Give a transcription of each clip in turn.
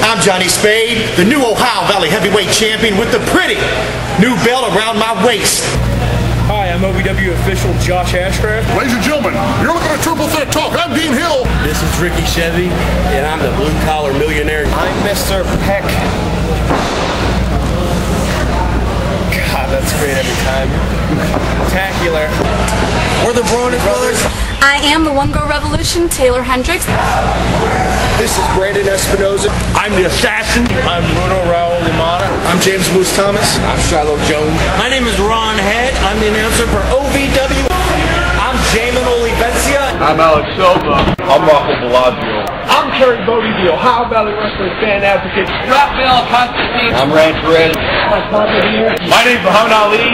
I'm Johnny Spade, the new Ohio Valley heavyweight champion with the pretty new belt around my waist. Hi, I'm OVW official Josh Ashcraft. Ladies and gentlemen, you're looking at Triple Threat Talk. I'm Dean Hill. This is Ricky Chevy, and I'm the blue-collar millionaire. I'm Mr. Peck. God, that's great every time. Spectacular. We're the Broner Brothers. I am the One Girl Revolution, Taylor Hendricks. This is Brandon Espinoza. I'm the Assassin. I'm Bruno Raul Limata. I'm James Moose Thomas. I'm Shiloh Jones. My name is Ron Head. I'm the announcer for OVW. I'm Jamin Olivencia. I'm Alex Silva. I'm Rocco Bellagio. I'm Kerry Bodie, the Ohio Valley Wrestling fan advocate. Raphael Constantine. I'm Rand Perez. My name's Muhammad Ali.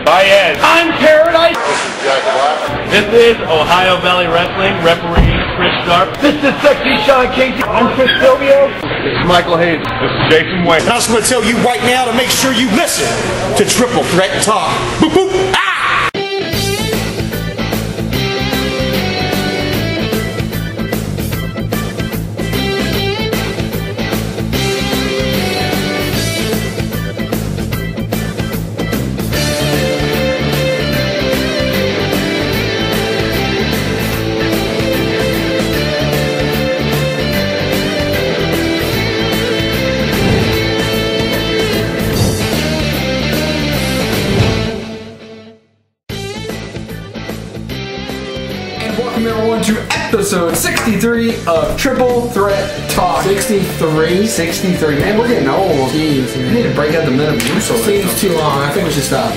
Baez. I'm Paradise. This is Jack Black. This is Ohio Valley Wrestling referee Chris Sharp. This is Sexy Sean Casey. I'm Chris Silvio. This is Michael Hayes. This is Jason Wayne. And I just want to tell you right now to make sure you listen to Triple Threat Talk. Boop, boop, ah! Welcome everyone to episode 63 of Triple Threat Talk. 63? 63. Man, we're getting old. Jeez, We need to break out the Metamucil. seems too long. I think we should stop.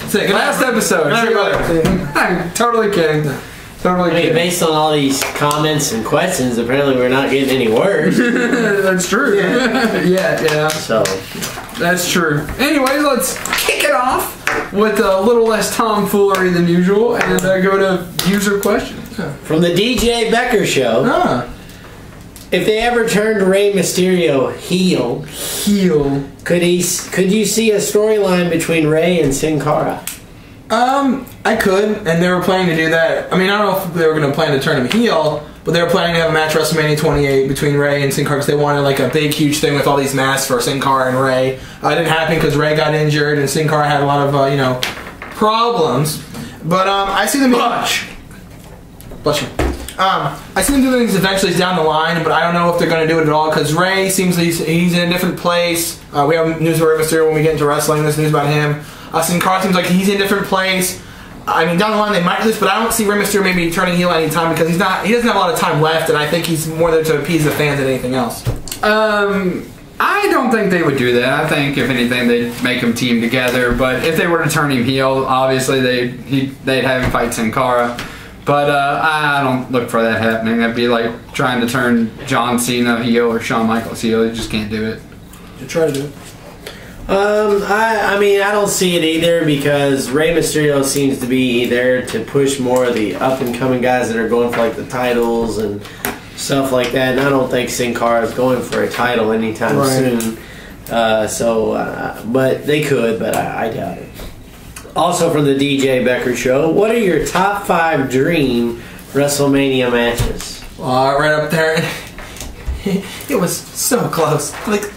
Sick. Last episode. I'm totally kidding. Totally I mean, kidding. based on all these comments and questions, apparently we're not getting any worse. That's true. Yeah. So, That's true. Anyways, let's kick it off with a little less tomfoolery than usual and go to user questions. from the DJ Becker Show, Ah, if they ever turned Rey Mysterio heel, could you see a storyline between Rey and Sin Cara? I could, and they were planning to do that. I mean, I don't know if they were going to plan to turn him heel, but they were planning to have a match WrestleMania 28 between Rey and Sin Cara because they wanted like a big, huge thing with all these masks for Sin Cara and Rey. It didn't happen because Rey got injured and Sin Cara had a lot of, problems. But I see them. Bless you. I see them doing things eventually down the line, but I don't know if they're going to do it at all because Rey seems he's in a different place. We have news about Rey Mysterio when we get into wrestling. There's news about him. Sin Cara seems like he's in a different place. I mean, down the line they might do this, but I don't see Rey Mysterio maybe turning heel anytime because he doesn't have a lot of time left, and I think he's more there to appease the fans than anything else. I don't think they would do that. I think if anything they'd make them team together. But if they were to turn him heel, obviously they'd have him fight Sin Cara. But I don't look for that happening. That'd be like trying to turn John Cena heel or Shawn Michaels heel. You just can't do it. You try to do it. I mean, I don't see it either because Rey Mysterio seems to be there to push more of the up-and-coming guys that are going for like the titles and stuff like that. And I don't think Sin Cara is going for a title anytime soon. But they could, but I doubt it. Also from the DJ Becker Show, what are your top 5 dream WrestleMania matches? Right up there. It was so close. Like,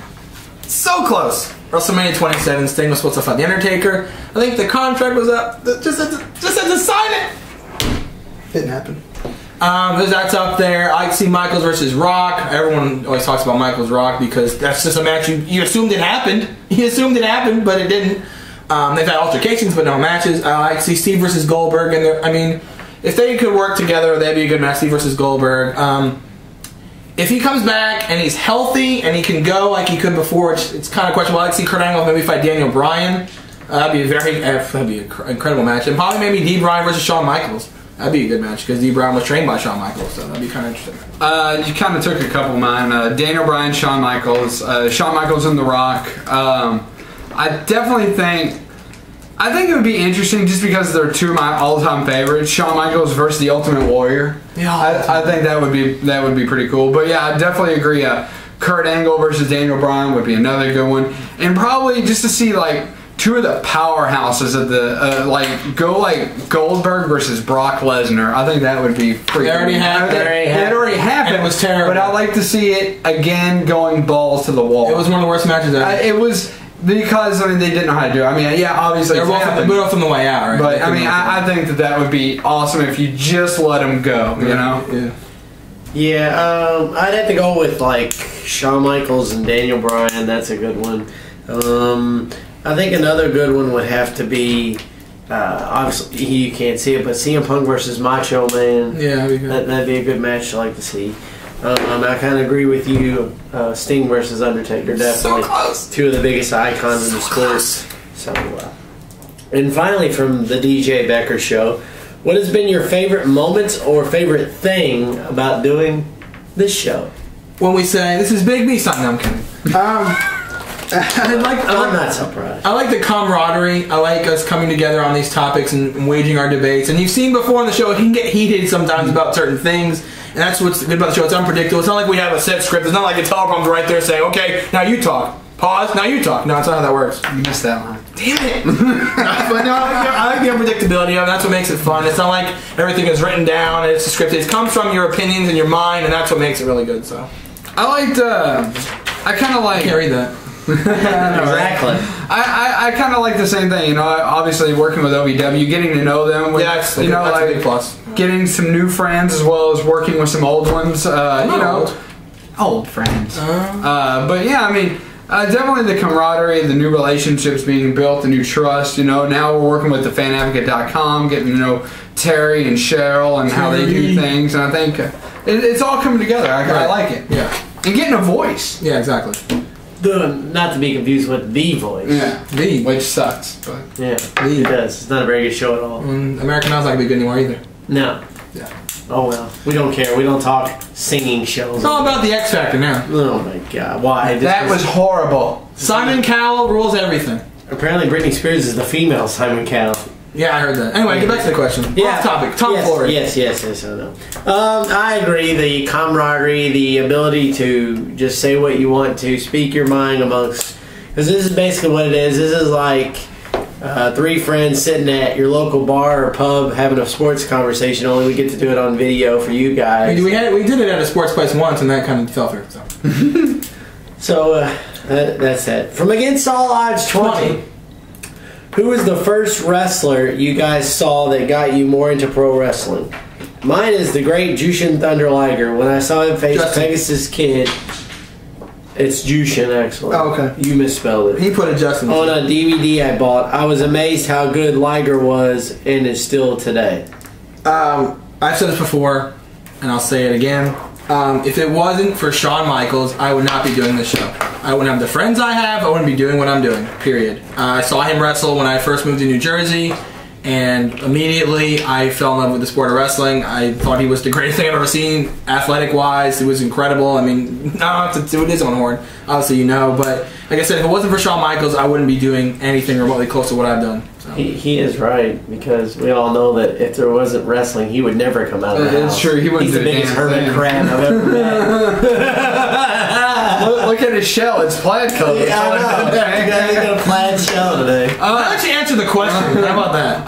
so close. WrestleMania 27, Sting was supposed to fight The Undertaker. I think the contract was up. Just had to sign it. Didn't happen. That's up there. I see Michaels versus Rock. Everyone always talks about Michaels Rock because that's just a match you assumed it happened. You assumed it happened, but it didn't. They've had altercations, but no matches. I see Steve versus Goldberg, and I mean, if they could work together, that'd be a good match. Steve versus Goldberg. If he comes back and he's healthy and he can go like he could before, it's kind of questionable. I'd see Kurt Angle maybe fight Daniel Bryan. That'd be an incredible match, and probably maybe D. Bryan versus Shawn Michaels. That'd be a good match because D. Bryan was trained by Shawn Michaels, so that'd be kind of interesting. You kind of took a couple of mine. Daniel Bryan, Shawn Michaels, and The Rock. I definitely think it would be interesting just because they're two of my all-time favorites. Shawn Michaels versus the Ultimate Warrior. Yeah, I think that would be pretty cool. But yeah, I definitely agree. Kurt Angle versus Daniel Bryan would be another good one, and probably just to see like two of the powerhouses of the like Goldberg versus Brock Lesnar. I think that would be freaking. It already happened. It was terrible. But I'd like to see it again, going balls to the wall. It was one of the worst matches ever. It was because they didn't know how to do it. I mean, yeah, obviously they're both on the way out, right? But I mean, I think that would be awesome if you just let them go. You know? Yeah. Yeah, I'd have to go with like Shawn Michaels and Daniel Bryan. That's a good one. I think another good one would have to be, obviously you can't see it, but CM Punk versus Macho Man. Yeah, that'd be a good match to like to see. I kind of agree with you. Sting versus Undertaker, definitely. So close. Two of the biggest icons in the sport. So, and finally, from the DJ Becker Show, what has been your favorite moments or favorite thing about doing this show? When we say this is Big B sign, I'm kidding. I'm not surprised. I like the camaraderie. I like us coming together on these topics and waging our debates. And you've seen before on the show, it can get heated sometimes about certain things. And that's what's good about the show. It's unpredictable. It's not like we have a set script. It's not like a telephone's right there saying, okay, now you talk. Pause, now you talk. No, it's not how that works. You missed that one. Damn it. But no, I like the unpredictability of it. That's what makes it fun. It's not like everything is written down and it's scripted. It comes from your opinions and your mind, and that's what makes it really good. So I liked, I kind of like... I can't read that. Exactly. I kind of like the same thing, you know. Obviously, working with OVW, getting to know them, with, that's you know, that's like a big plus. Getting some new friends as well as working with some old ones. You know, old friends. But yeah, I mean, definitely the camaraderie, the new relationships being built, the new trust. You know, now we're working with the fanadvocate.com, getting to know Terry and Cheryl and how they do things, and I think it's all coming together. I like it. Yeah, and getting a voice. Yeah, exactly. Not to be confused with The Voice. Yeah, which sucks, but yeah, it does. It's not a very good show at all. American Idol's not gonna be good anymore either. No. Yeah. Oh well, we don't care. We don't talk singing shows. It's all about the X Factor now. Oh my God! Why? That was horrible. Simon Cowell rules everything. Apparently, Britney Spears is the female Simon Cowell. Yeah, I heard that. Anyway, get back to the question. Yeah. Off topic. Tom Flory. Yes, I know. I agree. The camaraderie, the ability to just say what you want to, speak your mind amongst... Because this is basically what it is. This is like three friends sitting at your local bar or pub having a sports conversation, only we get to do it on video for you guys. We did it at a sports place once, and that kind of fell through. So, that's it. From Against All Odds 20... Who was the first wrestler you guys saw that got you more into pro wrestling? Mine is the great Jushin Thunder Liger. When I saw him face Pegasus Kid, it's Jushin actually. Oh, okay. You misspelled it. He put a Justin. On a DVD I bought. I was amazed how good Liger was and is still today. I've said this before, and I'll say it again. If it wasn't for Shawn Michaels, I would not be doing this show. I wouldn't have the friends I have. I wouldn't be doing what I'm doing, period. I saw him wrestle when I first moved to New Jersey, and immediately I fell in love with the sport of wrestling. I thought he was the greatest thing I've ever seen, athletic-wise. It was incredible. I mean, I don't have to do it his own horn. Obviously, you know. But like I said, if it wasn't for Shawn Michaels, I wouldn't be doing anything remotely close to what I've done. So. He is right, because we all know that if there wasn't wrestling, he would never come out of the house. It's true. He wouldn't. He's the biggest hermit crab I've ever met. Look at his shell. It's plaid color. Yeah, I know. He's got a plaid shell today. Why don't you answer the question? How about that?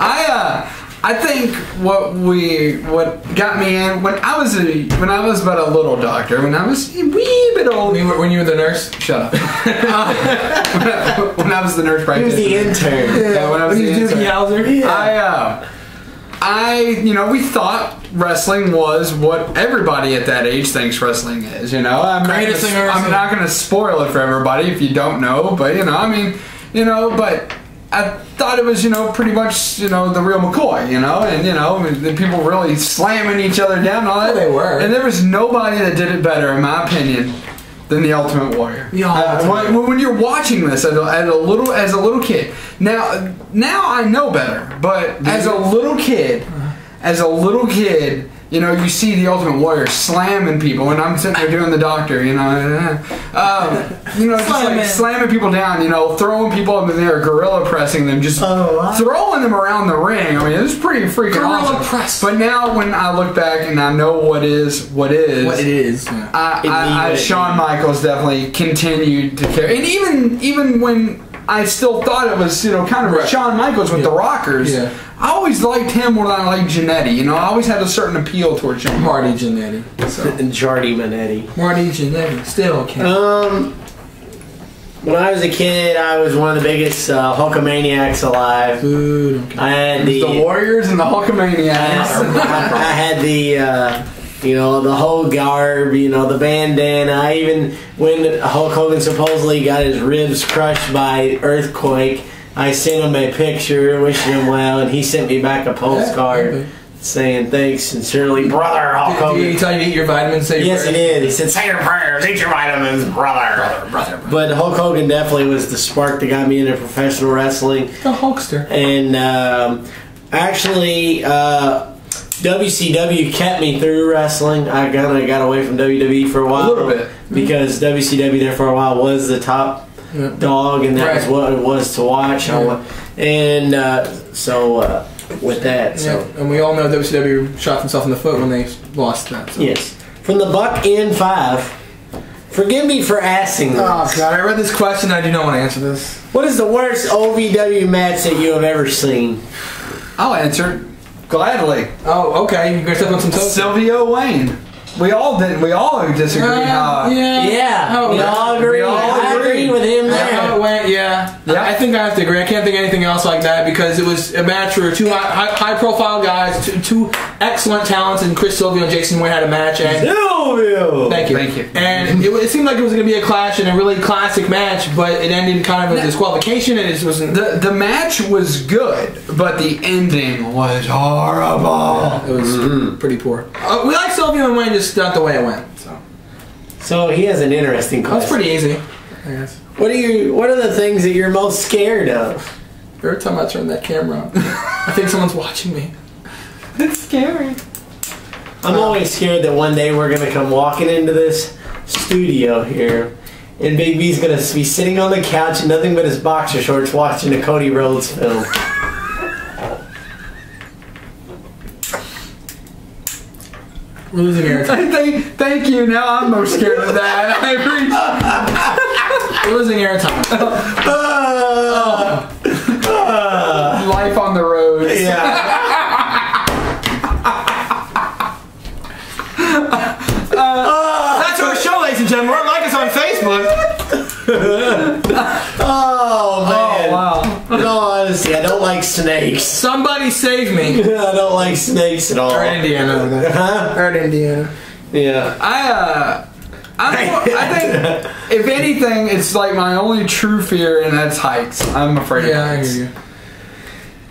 I think what got me in when I was but a little doctor, when I was a wee bit old. When you were the nurse? Shut up. When I was the nurse practitioner. He was the intern. Yeah, when I was the intern. Yeah. We thought wrestling was what everybody at that age thinks wrestling is. You know, I'm not going to spoil it for everybody if you don't know, but but I thought it was, pretty much, the real McCoy, and the people really slamming each other down and all that. Well, they were. And there was nobody that did it better, in my opinion, than the Ultimate Warrior. When you're watching this as a little kid, now I know better, but as a little kid, you see the Ultimate Warrior slamming people, and I'm sitting there doing the doctor, just like slamming people down, throwing people up in the air, gorilla pressing them, just throwing them around the ring. I mean, it was pretty freaking awesome. Press. But now when I look back and I know what it is, Shawn Michaels definitely continued to carry, and even when I still thought it was, kind of Shawn Michaels with the Rockers. Yeah. I always liked him more than I liked Jannetty. I always had a certain appeal towards Shawn. Marty Jannetty. And Jardy Manetti. Marty Jannetty. Still can't. When I was a kid, I was one of the biggest Hulkamaniacs alive. I had the Warriors and the Hulkamaniacs. I had the the whole garb, the bandana. When Hulk Hogan supposedly got his ribs crushed by earthquake, I sent him a picture wishing him well, and he sent me back a postcard saying thanks sincerely, brother Hulk Hogan. Did he tell you to eat your vitamins? Yes, he did. He said, say your prayers, eat your vitamins, brother. But Hulk Hogan definitely was the spark that got me into professional wrestling. The Hulkster. And actually, WCW kept me through wrestling. I kind of got away from WWE for a while. A little bit. Because WCW there for a while was the top dog, and that was what it was to watch. Yeah. And with that, and we all know WCW shot themselves in the foot when they lost that. So. Yes. From the Buck N5, forgive me for asking this. Oh, God, I read this question. I do not want to answer this. What is the worst OVW match that you have ever seen? I'll answer gladly. Oh, okay. You're going to step on some toes? Sylvia Wayne. We all did. We all disagree. Yeah. We all agree. I agree with him there. Yeah. I think I have to agree. I can't think of anything else like that because it was a match where two high-profile guys, two excellent talents, and Chris Sylvia and Jason Wayne had a match. And Thank you. And it seemed like it was going to be a clash and a really classic match, but it ended kind of a disqualification. And it wasn't. The match was good, but the ending was horrible. It was pretty poor. We like Sylvia and Wayne, just not the way it went. So he has an interesting question. That's pretty easy, I guess. What are the things that you're most scared of? Every time I turn that camera on, I think someone's watching me. It's scary. I'm always scared that one day we're gonna come walking into this studio here, and Big B's gonna be sitting on the couch in nothing but his boxer shorts watching a Cody Rhodes film. We're losing airtime. Thank you. Now I'm most scared of that. We're losing airtime. Life on the road. Yeah. That's our show, ladies and gentlemen. Like us on Facebook. Oh man. Oh, wow. No, honestly, I don't like snakes. Somebody save me. I don't like snakes at all. Or Indiana. Huh? Or Indiana. Yeah. I think if anything, it's like my only true fear, and that's heights. I'm afraid of heights. I hear you.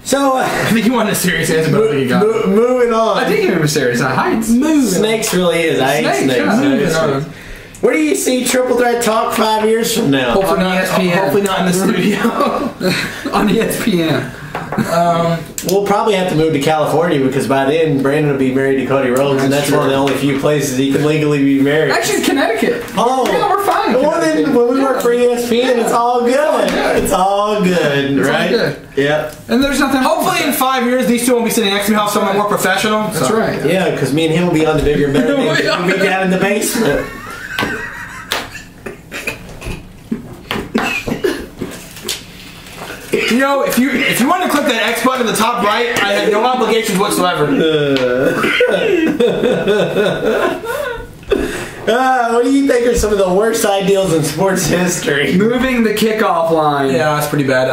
So, I think you wanted a serious answer, but you got moving on. I think it was serious. Heights. Snakes really is. I hate snakes. Yeah. Where do you see Triple Threat Talk 5 years from now? Hopefully not ESPN. Hopefully not in the studio. On ESPN. We'll probably have to move to California because by then Brandon will be married to Cody Rhodes, and that's one of the only few places he can legally be married. Actually, Connecticut. Oh, yeah, we're fine. Well, then when we work for ESPN, it's all good. It's all good, right? All good. Yeah. And there's nothing. Hopefully in 5 years, these two won't be sitting next to me. I'll have someone more professional. That's right. Yeah, because me and him will be on the bigger and better things. We'll be down in the basement. You know, if you want to click that X button in the top right, I have no obligations whatsoever. What do you think are some of the worst ideals in sports history? Moving the kickoff line. Yeah, that's pretty bad.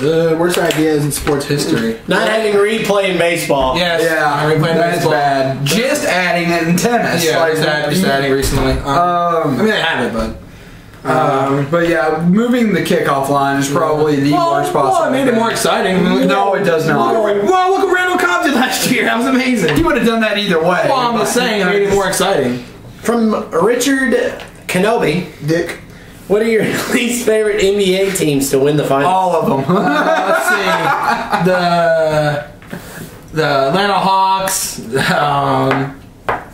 Worst ideas in sports history. Not having replay in baseball. Yes. Yeah, Replaying that's baseball. bad. Just adding it in tennis. Yeah, like just adding recently. I mean, I have it, but. But yeah, moving the kickoff line is probably the worst possible. Well, it made it more exciting. No, it does not. Look what Randall Cobb did last year. That was amazing. You would have done that either way. Well, I'm just saying, it made it more exciting. From Richard Kenobi, Dick. what are your least favorite NBA teams to win the finals? All of them. Let's see. The Atlanta Hawks.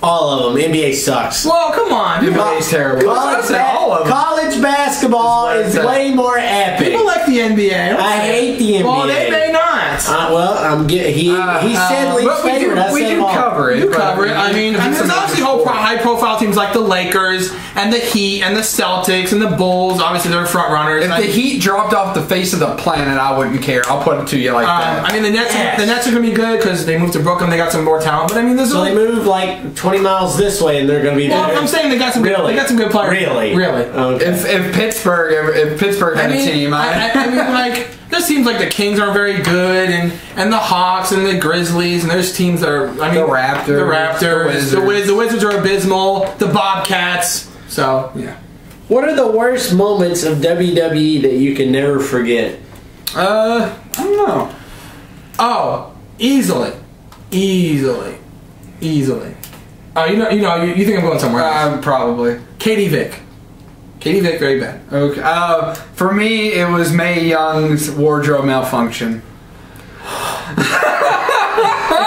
All of them. NBA sucks. Well, come on. NBA's terrible. College basketball is way more epic. People like the the NBA. I hate the NBA. Well, they may not. Well, he said least favorite. We can cover it. You cover it. I mean, there's obviously high-profile teams like the Lakers and the Heat and the Celtics and the Bulls. Obviously, they're front runners. If the Heat dropped off the face of the planet, I wouldn't care. I'll put it to you like that. I mean, the Nets are going to be good because they moved to Brooklyn. They got some more talent. But I mean, they moved like 20 miles this way, and they're going to be there. Well, I'm saying they got some good players. Really? Okay. If Pittsburgh had a team, I mean, like, there's teams like the Kings are very good, and the Hawks and the Grizzlies, and there's teams that are, I mean, the Raptors, the Wizards are abysmal, the Bobcats. So yeah. What are the worst moments of WWE that you can never forget? I don't know. Oh, easily. Oh, you think I'm going somewhere else? Probably. Katie Vick, very bad. Okay. For me, it was Mae Young's wardrobe malfunction. The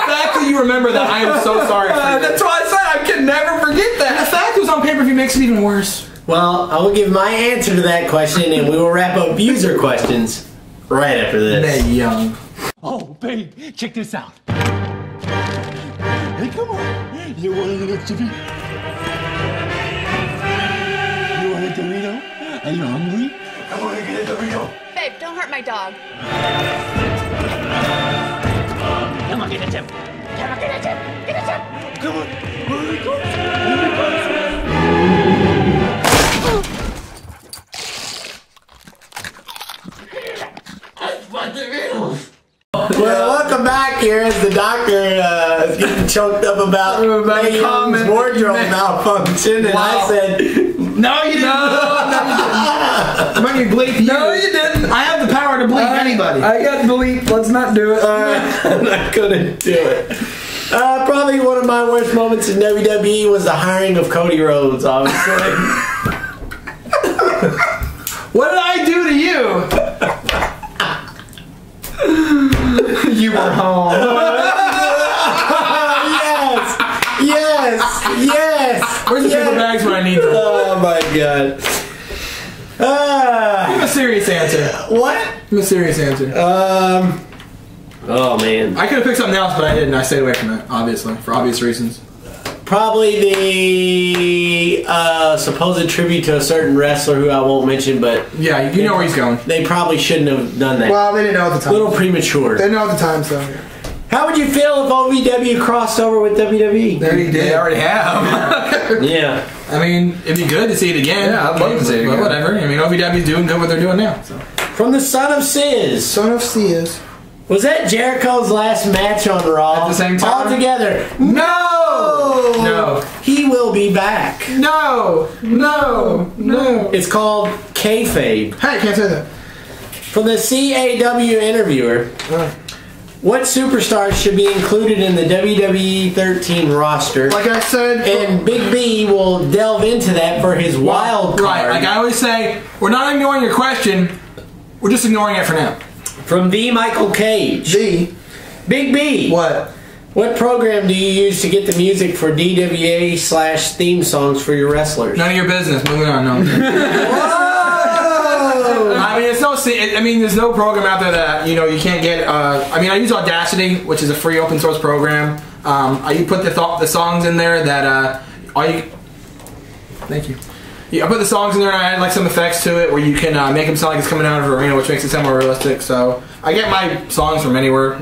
fact that you remember that, I am so sorry for you. That's why I said I can never forget that. And the fact it was on pay-per-view makes it even worse. Well, I will give my answer to that question, and we will wrap up user questions right after this. Mae Young. Oh, babe, check this out. Hey, come on. You want a little chippy? You want a Dorito? Are you hungry? I want to get a Dorito. Babe, don't hurt my dog. Come on, get a chip. Come on, get a chip. Get a chip. Come on. Where are we going? Where are we going? Well, welcome back here as the doctor is getting choked up about Mae Young's wardrobe malfunction, and I said, no, you didn't. I'm going to bleep you. No, you didn't. I have the power to bleep anybody. I got bleep. Let's not do it. I'm not gonna do it. Probably one of my worst moments in WWE was the hiring of Cody Rhodes, obviously. What did I do to you? You were home. Yes. Where's the paper bags when I need them? Oh my god. Give a serious answer. What? Give a serious answer. Oh man. I could have picked something else, but I didn't. I stayed away from it, obviously, for obvious reasons. Probably the supposed tribute to a certain wrestler who I won't mention, but yeah, you know where he's going. They probably shouldn't have done that. Well, they didn't know at the time. A little premature. They didn't know at the time, so. How would you feel if OVW crossed over with WWE? They already did. They already have. Yeah. I mean, it'd be good to see it again. Yeah, I'd love to see it again. But whatever. I mean, OVW's doing good what they're doing now. So. From the Son of Sis. Son of Sis. Was that Jericho's last match on Raw? At the same time? All together. No! He will be back. No! It's called kayfabe. Hey, can't say that. From the CAW interviewer. What superstars should be included in the WWE 13 roster? Like I said, and Big B will delve into that for his wild card. Right, like I always say, we're not ignoring your question, we're just ignoring it for now. From the Michael Cage. Big B. What? What program do you use to get the music for DWA/theme songs for your wrestlers? None of your business. Moving on. No. I mean, there's no program out there that you can't get. I mean, I use Audacity, which is a free open source program. You put the songs in there that Thank you. Yeah, I put the songs in there and I add like some effects to it where you can make them sound like it's coming out of an arena, which makes it sound more realistic. So I get my songs from anywhere,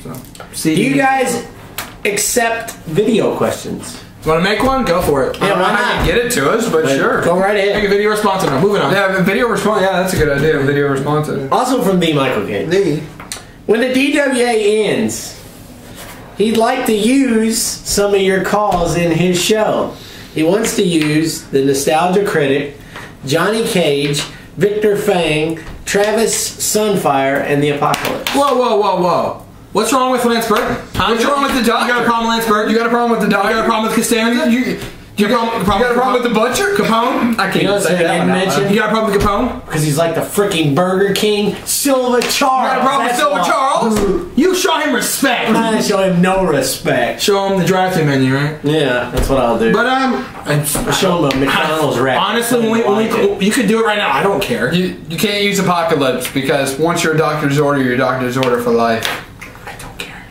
So. Do you guys accept video questions? You want to make one? Go for it. Yeah, why not? Get it to us, but sure. Go right ahead. Make a video response on it. Moving on. Yeah, video response. Yeah, that's a good idea. Video response. Also from the Michael Cage. When the DWA ends, he'd like to use some of your calls in his show. He wants to use the Nostalgia Critic, Johnny Cage, Victor Fang, Travis Sunfire, and the Apocalypse. Whoa. What's wrong with Lance Burton? What's wrong with the Doctor? You got a problem with Lance Burton? You got a problem with the Doctor? You got a problem with Costanza? You got a problem with the butcher? Capone? I can't say that one out loud. You got a problem with Capone? Because he's like the freaking Burger King Silver Charles. You got a problem with Silver Charles? You show him respect. I show him no respect. Show him the drive-thru menu, right? Yeah, that's what I'll do. But show him a McDonald's wrap. Honestly, you could do it right now. I don't care. You can't use Apocalypse because once you're a doctor's order, you're a doctor's order for life. I don't care.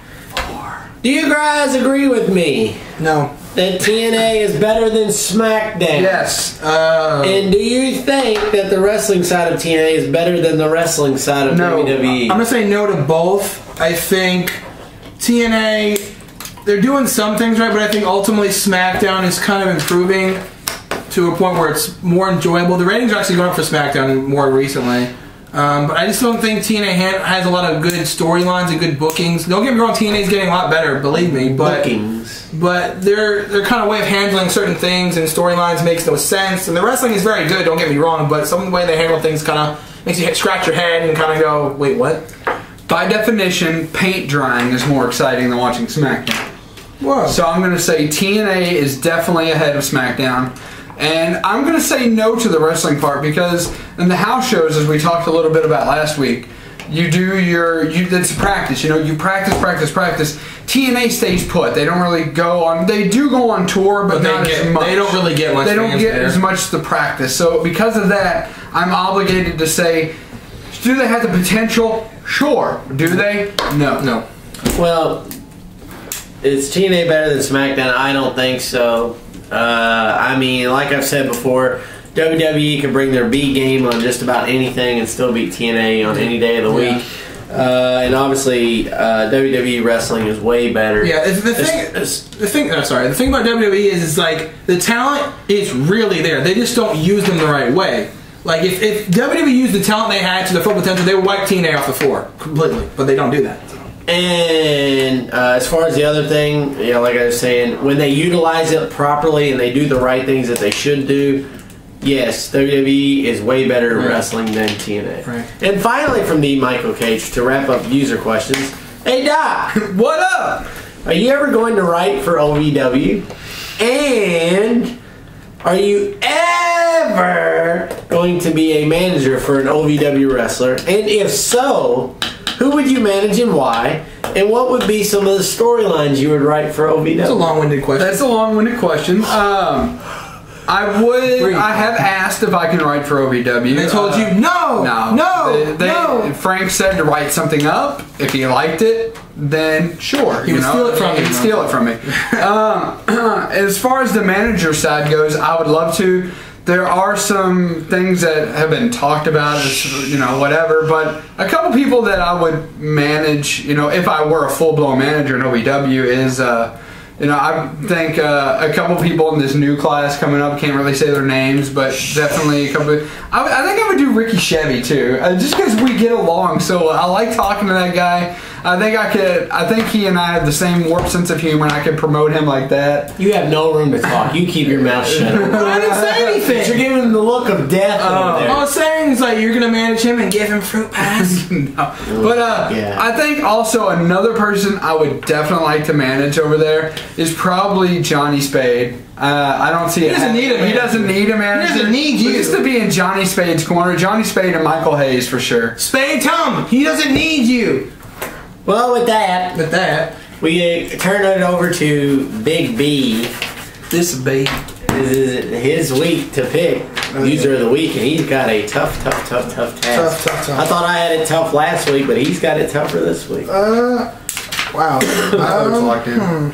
Do you guys agree with me? No. That TNA is better than SmackDown? Yes. And do you think that the wrestling side of TNA is better than the wrestling side of WWE? I'm going to say no to both. I think TNA, they're doing some things right, but I think ultimately SmackDown is kind of improving to a point where it's more enjoyable. The ratings are actually going up for SmackDown more recently. But I just don't think TNA has a lot of good storylines and good bookings. Don't get me wrong, TNA's getting a lot better, believe me. But their kind of way of handling certain things and storylines makes no sense. And the wrestling is very good, don't get me wrong, but some of the way they handle things kind of makes you scratch your head and kind of go, wait, what? By definition, paint drying is more exciting than watching SmackDown. Whoa. So I'm going to say TNA is definitely ahead of SmackDown. And I'm going to say no to the wrestling part because in the house shows, as we talked a little bit about last week, it's practice. You know, you practice. TNA stays put. They don't really go on. They do go on tour, but not as much. They don't really get much. They don't get as much to practice. So because of that, I'm obligated to say, do they have the potential? Sure. Do they? No. No. Well, is TNA better than SmackDown? I don't think so. I mean, like I've said before, WWE can bring their B game on just about anything and still beat TNA on any day of the week. And obviously, WWE wrestling is way better. Yeah, the thing about WWE is like the talent is really there. They just don't use them the right way. Like if WWE used the talent they had to their full potential, they would wipe TNA off the floor completely. But they don't do that. And as far as the other thing, you know, like I was saying, when they utilize it properly and they do the right things that they should do, yes, WWE is way better at wrestling than TNA. Right. And finally, from the Michael Cage, to wrap up user questions, hey Doc, what up? Are you ever going to write for OVW? And are you ever going to be a manager for an OVW wrestler? And if so, who would you manage and why? And what would be some of the storylines you would write for OVW? That's a long-winded question. That's a long-winded question. I have asked if I can write for OVW. They told you no. No. Frank said to write something up. If he liked it, then sure. He would steal it from me. He'd steal it from me. As far as the manager side goes, I would love to. There are some things that have been talked about, you know, whatever, but a couple people that I would manage, you know, if I were a full-blown manager in OVW is, you know, I think a couple people in this new class coming up, can't really say their names, but definitely a couple. I think I would do Ricky Chevy too, just because we get along so well. I like talking to that guy. I think he and I have the same warped sense of humor, and I could promote him like that. You have no room to talk. You keep your mouth shut. I didn't say anything. You're giving him the look of death over there. All I'm saying is like you're gonna manage him and give him fruit pies. No. But I think also another person I would definitely like to manage over there is probably Johnny Spade. I don't see it. He doesn't need a manager. He doesn't need a manager. He doesn't need you. He used to be in Johnny Spade's corner. Johnny Spade and Michael Hayes for sure. Spade, tell him he doesn't need you. Well, with that, we turn it over to Big B. This B. This is his week to pick user of the week, and he's got a tough task. Tough. I thought I had it tough last week, but he's got it tougher this week. Wow. Locked in.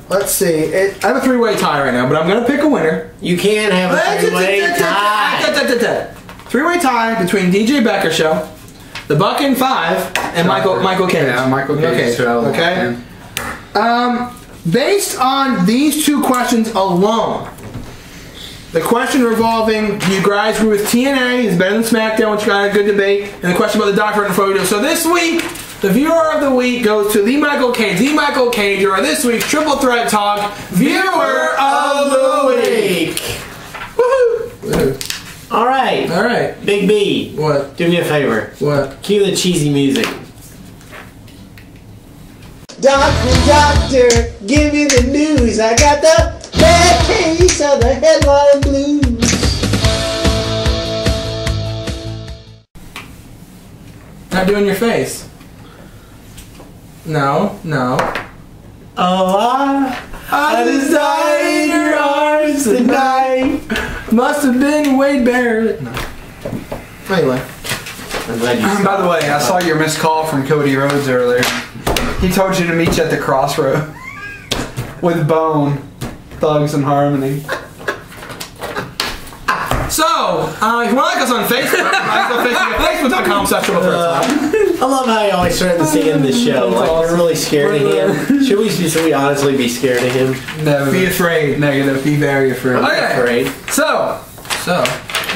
Let's see. I have a three-way tie right now, but I'm gonna pick a winner. You can have a three-way tie. Three-way tie between DJ Becker Show, the Buck in 5, and Michael Cage. Yeah, Michael Cage. Okay. Based on these two questions alone, the question revolving, do you guys agree with TNA is better than SmackDown, which got a good debate, and the question about the doctor and photo. So this week, the viewer of the week goes to the Michael Cage. The Michael Cage, or this week's Triple Threat Talk Viewer of the Week. Woohoo! All right. Big B. What? Do me a favor. What? Cue the cheesy music. Doctor, give me the news. I got the bad case of the headline blues. Not doing your face. No. Oh, I desire your arms tonight. Must have been Wade Barrett. No. Anyway. I'm glad you By the way, I saw your missed call from Cody Rhodes earlier. He told you to meet you at the crossroad with Bone, Thugs and Harmony. So, if you want to like us on Facebook, Facebook.com/triplethreattalk. I love how you always threaten to see in this show. Like, we're really scared of him. Should we honestly be scared of him? Never. Be afraid. Negative. Be very afraid. Okay. Afraid. So,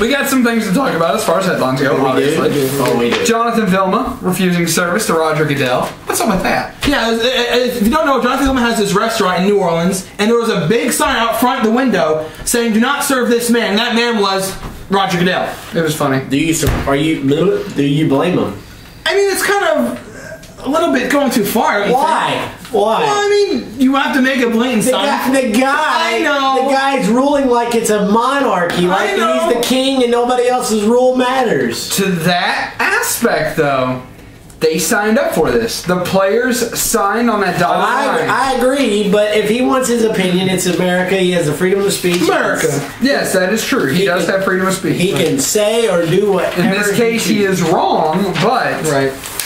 we got some things to talk about as far as headlines go, obviously. We do. Jonathan Vilma refusing service to Roger Goodell. What's up with that? Yeah, if you don't know, Jonathan Vilma has this restaurant in New Orleans, and there was a big sign out front the window saying, "Do not serve this man." And that man was Roger Goodell. It was funny. Do you blame him? I mean, it's kind of a little bit going too far. Why? Why? Well, I mean, you have to make a blatant sign. The guy, I know. The guy's ruling like it's a monarchy, like he's the king and nobody else's rule matters. To that aspect, though, they signed up for this. The players signed on that dotted line. I agree, but if he wants his opinion, it's America. He has the freedom of speech. America. Yes, that is true. He does have freedom of speech. He can say or do whatever. In this case, he is wrong, but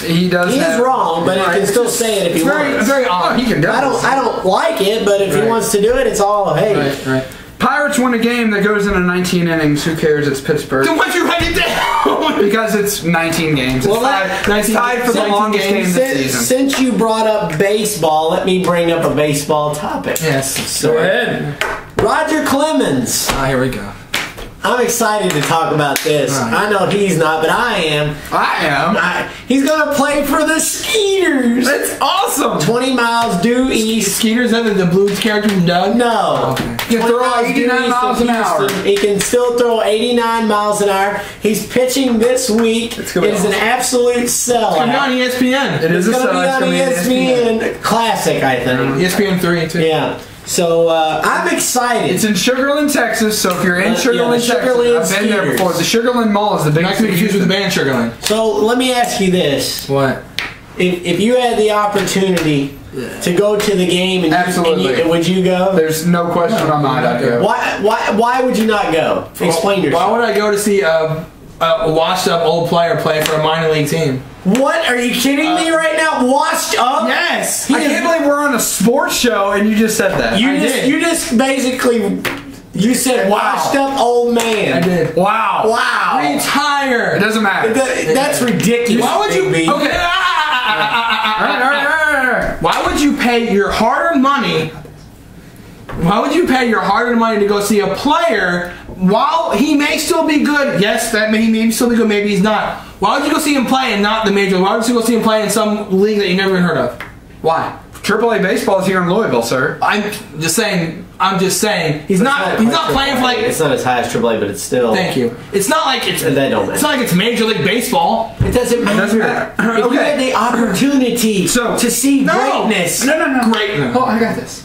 he does. He is wrong, but he can still say it if he wants. Very odd. He can. I don't like it, but if he wants to do it, it's all hey. Right. Pirates win a game that goes into 19 innings. Who cares? It's Pittsburgh. Then why'd you write it down? Because it's 19 games. It's tied for the longest game this season. Since you brought up baseball, let me bring up a baseball topic. Yes. Go ahead. Roger Clemens. Here we go. I'm excited to talk about this. Right. I know he's not, but I am. He's going to play for the Skeeters. That's awesome. 20 miles due east. Skeeters, other than the Blues character from Doug? No. Okay. He can throw 89 miles an hour. He can still throw 89 miles an hour. He's pitching this week. It is an absolute sellout. It's going to be on ESPN. It is a sellout. It's going to be on ESPN Classic, I think. ESPN 3, too. Yeah. So I'm excited. It's in Sugarland, Texas. So if you're in Sugarland, Texas, I've been there before. The Sugarland Mall is the biggest. Not to be confused with the band Sugarland. So let me ask you this: What? If you had the opportunity to go to the game, and absolutely, would you go? There's no question in my mind. I'd go. Why would you not go? Explain yourself. Why would I go to see a washed-up old player play for a minor league team? What? Are you kidding me right now? Washed up? Yes. I can't believe we're on a sports show and you just said that. You just basically you said washed up old man. I did. Wow. Retired. It doesn't matter. That's ridiculous. Why would you? Okay. Why would you pay your hard-earned money? Why would you pay your hard-earned money to go see a player while he may still be good? Yes, that he may still be good. Maybe he's not. Why would you go see him play and not the major league? Why would you go see him play in some league that you never even heard of? Why? AAA baseball is here in Louisville, sir. I'm just saying. He's not playing for like. It's not as high as AAA, but it's still. Thank you. It's not like it's. That don't matter. It's not like it's Major League Baseball. It doesn't matter. It doesn't matter. If you had the opportunity to see greatness. No. Greatness. Oh, I got this.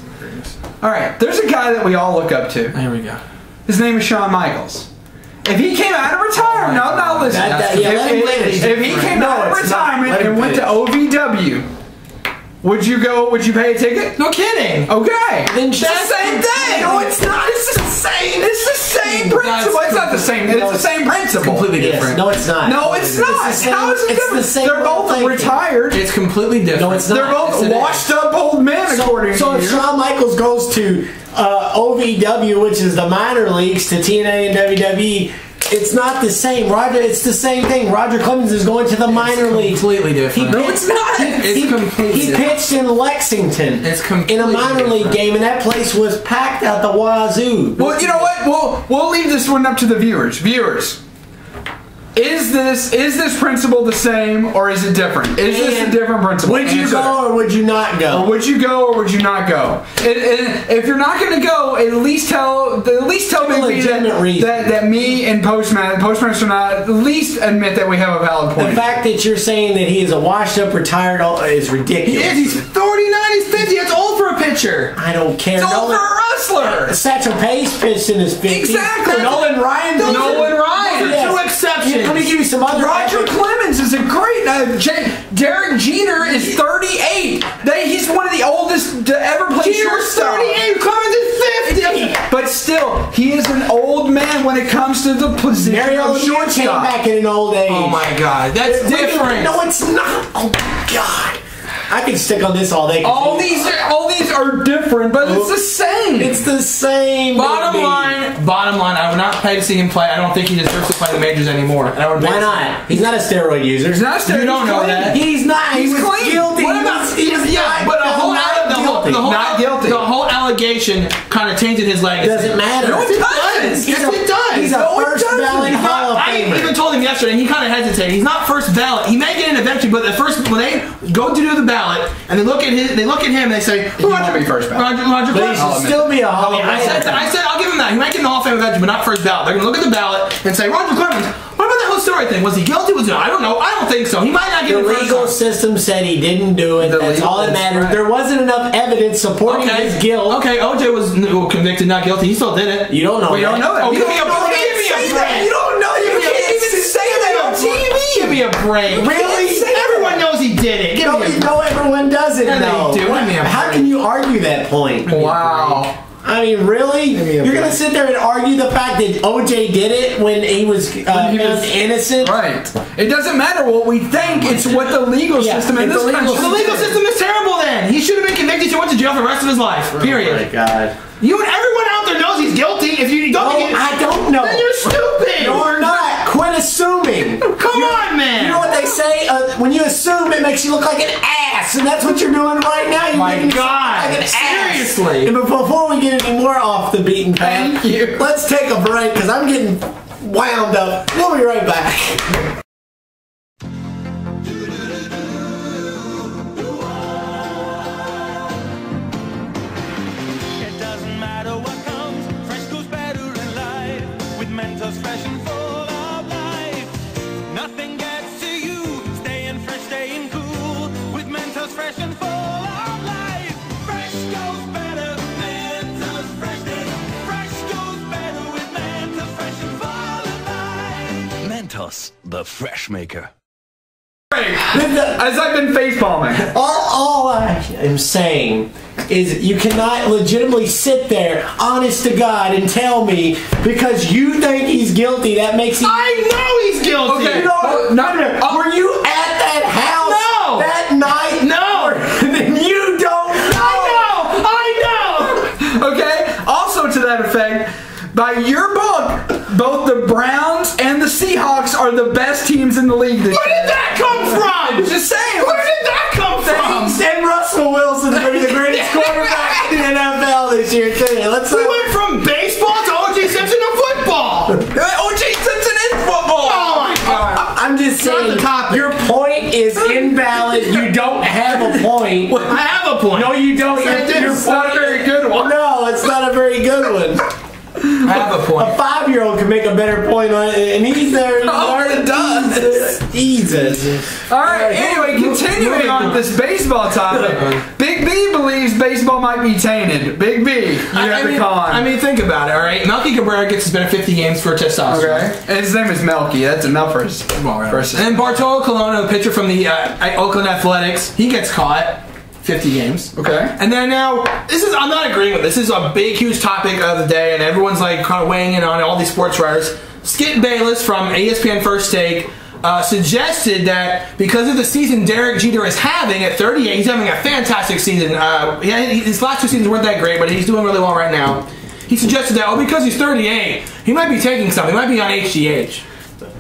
All right. There's a guy that we all look up to. Here we go. His name is Shawn Michaels. If he came out of retirement, no, listen. If he came out of retirement and went to OVW, would you go? Would you pay a ticket? No kidding. Okay. Then it's the same thing. No, it's not. It's the same. It's the same principle. It's not the same. It's the same principle. Completely different. No, it's not. No, it's not. How is it different? The same They're both retired. It's completely different. No, it's not. They're both washed up old men, according to you. So if Shawn Michaels goes to OVW, which is the minor leagues, to TNA and WWE, it's not the same. It's the same thing. Roger Clemens is going to the minor leagues. Completely different. No, it's not. It's completely He pitched in Lexington in a minor league game, and that place was packed out the wazoo. Well, you know what? We'll leave this one up to the viewers. Viewers, Is this principle the same or is it different? Is this a different principle? Would you go or would you not go? Or would you go or would you not go? If you're not going to go, at least tell me that me and Postmaster and I at least admit that we have a valid point. The fact that you're saying that he is a washed up retired is ridiculous. He is. He's 49. He's 50. That's old for a pitcher. I don't care. It's old for a wrestler. Satchel Paige pitched in his 50s. Exactly. Nolan Ryan. Those are two exceptions. Let me give you some other. Roger Clemens is a great. Derek Jeter is 38. He's one of the oldest to ever play shortstop. 38. Clemens is 50. But still, he is an old man when it comes to the position Mario of shortstop. came back at an old age. Oh my God, that's different. No, it's not. Oh my God. I can stick on this all day. All these are different, but it's the same. It's the same. Bottom line, I would not pay to see him play. I don't think he deserves to play the majors anymore. And I would Why not? He's not a steroid user. He's not a steroid. You don't know that. He's not. He's he was clean. guilty. What about? But the whole allegation kind of tainted his legacy. Doesn't matter. No, it does. Yes, it does. He's a first ballot Hall of I Famer. even told him yesterday, and he kind of hesitated. He's not first ballot. He may get in eventually, but when they go to do the ballot and they look at him, and they say, he won't be first ballot. Roger But he Clemens. should still be a Hall of Famer. I said I'll give him that. He might get in the Hall of Fame eventually, but not first ballot. They're going to look at the ballot and say, Roger Clemens, what about that whole story thing? Was he guilty? I don't know. I don't think so. He might not get the legal system said he didn't do it. That's all that matters. Right. There wasn't enough evidence supporting his guilt. Okay, OJ was convicted, not guilty. He still did it. You don't know. We don't know that. You don't know. You can't even say that on TV. Give me a break. Really? Everyone knows he did it. No, everyone doesn't know. They do. How can you argue that point? Wow. I mean, really? You're going to sit there and argue the fact that OJ did it when he was innocent? Right. It doesn't matter what we think. It's what the legal system in this country. The legal system is terrible then. He should have been convicted. He went to jail for the rest of his life. Period. Oh my God. You and everyone out there knows he's guilty. If you don't I don't know. Then you're stupid. No, you're not. Quit assuming. Come on, man. You know what they say? When you assume, it makes you look like an ass, and that's what you're doing right now. You're My God. like an Seriously. Ass. And before we get any more off the beaten path, let's take a break because I'm getting wound up. We'll be right back. The Fresh Maker. As I've been facepalming. All I am saying is you cannot legitimately sit there, honest to God, and tell me because you think he's guilty, that makes him... I know he's guilty! Okay. Were you at that house that night? No! Then you don't know! I know! Okay? Also to that effect, by your book, both the Browns and the Seahawks are the best teams in the league this year. Where did that come from? Just saying. Where did that come from? And Russell Wilson's going to be the greatest quarterback in the NFL this year, too. We went from baseball to O.J. Simpson to football. O.J. Simpson is football. Oh, my God. I'm just saying, your point is invalid. You don't have a point. I have a point. No, you don't. It's not a very good one. No, it's not a very good one. I have a point. A 5-year-old can make a better point on it, and he's there. It does. Jesus. All right. Anyway, continuing on this baseball topic, Big B believes baseball might be tainted. Big B, you have the con. I mean, think about it. All right, Melky Cabrera gets suspended 50 games for testosterone. Okay. And his name is Melky. That's enough for his. And then Bartolo Colon, a pitcher from the Oakland Athletics, he gets caught. 50 games. Okay. And then now, I'm not agreeing with this. This is a big, huge topic of the day, and everyone's like kind of weighing in on it, all these sports writers. Skip Bayless from ESPN First Take suggested that because of the season Derek Jeter is having at 38, he's having a fantastic season. His last 2 seasons weren't that great, but he's doing really well right now. He suggested that, because he's 38, he might be taking something. He might be on HGH.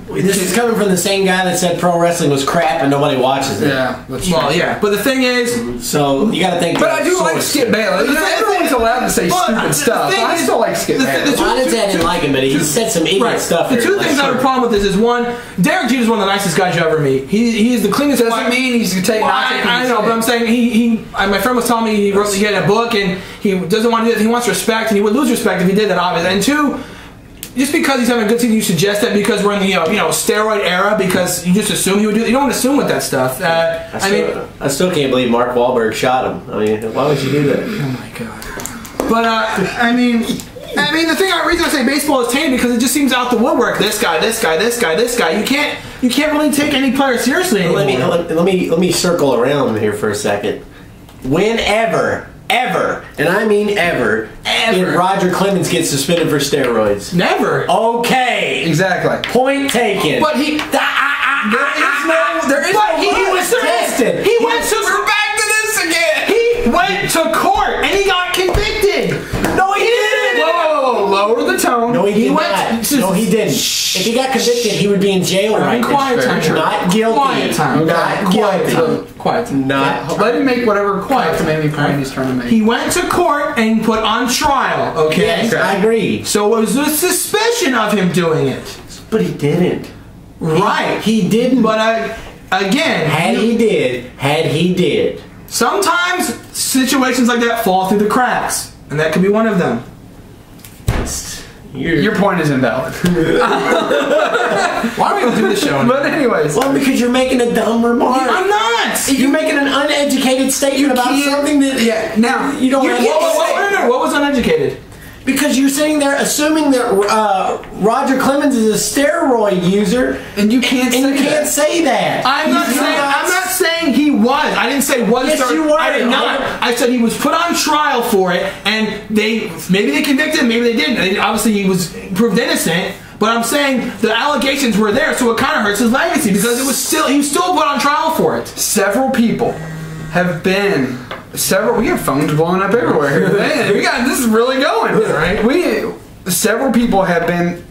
This is coming from the same guy that said pro wrestling was crap and nobody watches it. Yeah, that's Well, true. yeah, but the thing is, So you got to think. But I do like source. Skip Bayless. You know, everyone's allowed to say stupid stuff. thing I is- still like Skip Bayless. Well, I didn't say I didn't like him, but he said some idiot stuff. The here. two Like, things I have a sure. problem with this is one, Derek Jeter's one of the nicest guys you ever meet. He is the cleanest. Doesn't mean he's going to take Well, not taking I his know, hit. but I'm saying my friend was telling me he had a book and he doesn't want to do that. He wants respect, and he would lose respect if he did that, obviously. And two, just because he's having a good season, you suggest that because we're in the steroid era, because you just assume he would do it. You don't assume with that stuff. I still can't believe Mark Wahlberg shot him. I mean, why would you do that? Oh my god. But I mean, the reason I say baseball is tainted because it just seems out the woodwork. This guy, this guy, this guy, this guy. You can't really take any player seriously anymore. Let me circle around here for a second. Whenever, and I mean ever, did Roger Clemens get suspended for steroids? Never. Okay. Exactly. Point taken. But he was tested. He went to back to this again. He went to court and he got convicted. No, he didn't. Whoa, lower the tone. No, he did not. No, he didn't. If he got convicted, he would be in jail right now. Quiet time. Not guilty. Quiet time. Not guilty. Quiet time. Not. Let him make whatever quiet maybe point he's trying to make. He went to court and put on trial. Okay. Yes, I agree. So it was a suspicion of him doing it. But he didn't. Right. He didn't. But again, had he did. Sometimes situations like that fall through the cracks, and that could be one of them. Your point is invalid. Why are we gonna do this show? But anyways, well, because you're making a dumb remark. I'm not. You're making an uneducated statement about something that now you don't. What was uneducated? Because you're sitting there assuming that Roger Clemens is a steroid user, and you can't say that. I'm not saying he was. I didn't say was. Yes, you were. I did not. I said he was put on trial for it, and maybe they convicted him, maybe they didn't. Obviously, he was proved innocent. But I'm saying the allegations were there, so it kind of hurts his legacy because he was still put on trial for it. Several people have been. We have phones blowing up everywhere here. Man, this is really going. Right? Several people have been,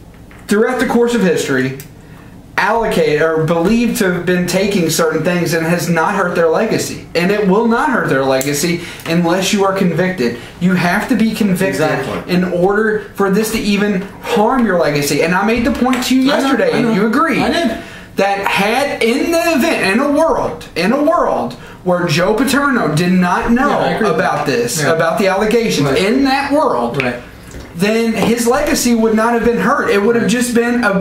throughout the course of history, allocated or believed to have been taking certain things and has not hurt their legacy. And it will not hurt their legacy unless you are convicted. You have to be convicted in order for this to even harm your legacy. And I made the point to you yesterday, and you agreed. I did. That had in the event, in a world where Joe Paterno did not know about this, about the allegations, in that world, then his legacy would not have been hurt. It would have just been a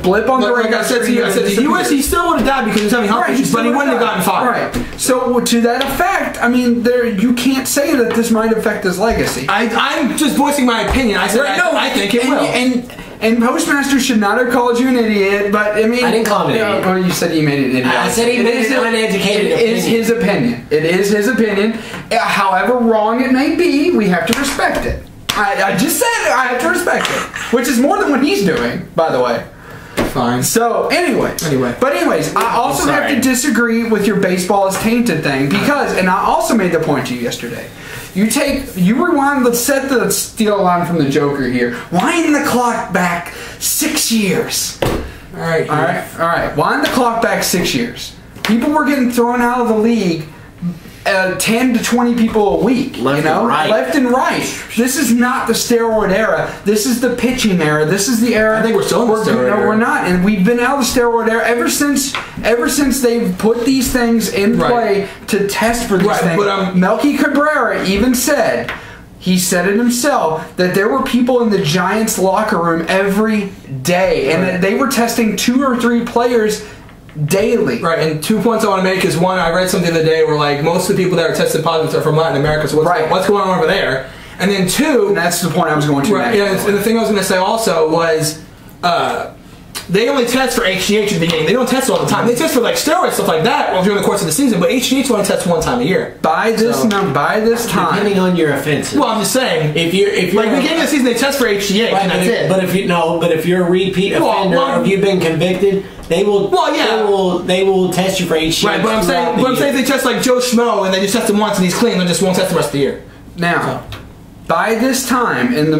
blip on the radar. Like I said to you, he still would have died because he was having health issues, but he wouldn't have gotten fired. Right. So to that effect, I mean, you can't say that this might affect his legacy. I'm just voicing my opinion. I said I think it will. And PostMaster should not have called you an idiot, but I mean... I didn't call him an idiot. Oh, you said you made it an idiot. I said he made an uneducated opinion. It is his opinion. It is his opinion. However wrong it may be, we have to respect it. I just said I have to respect it. Which is more than what he's doing, by the way. Fine. So, anyways, I also have to disagree with your baseball is tainted thing because, and I also made the point to you yesterday. You rewind, let's set the steel line from the Joker here. Wind the clock back 6 years. All right. Wind the clock back 6 years. People were getting thrown out of the league 10 to 20 people a week, left and right. This is not the steroid era. This is the pitching era. This is the era. I think we're still in the steroid era. No, we're not, and we've been out of the steroid era ever since they've put these things in play to test for these things. But Melky Cabrera even said. He said it himself that there were people in the Giants locker room every day, and that they were testing 2 or 3 players daily. Right, and 2 points I want to make is one, I read something the other day where like most of the people that are tested positive are from Latin America, so what's going on over there? And then 2, and that's the point I was going to next. Yeah, and the thing I was going to say also was they only test for HGH at the beginning. They don't test all the time. They test for like steroids, stuff like that during the course of the season, but HGH only tests 1 time a year. By this time, depending on your offenses. Well, I'm just saying, if you're like beginning of the season, they test for HGH, and that's it. But if you're a repeat offender, or if you've been convicted, they will. Well, yeah. They will test you for HGH. Right, but I'm saying if they test like Joe Schmo and they just test him once and he's clean, they just won't test the rest of the year. Now, By this time, in the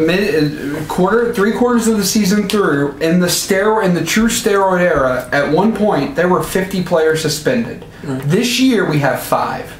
three quarters of the season through, in the true steroid era, at one point there were 50 players suspended. This year we have 5.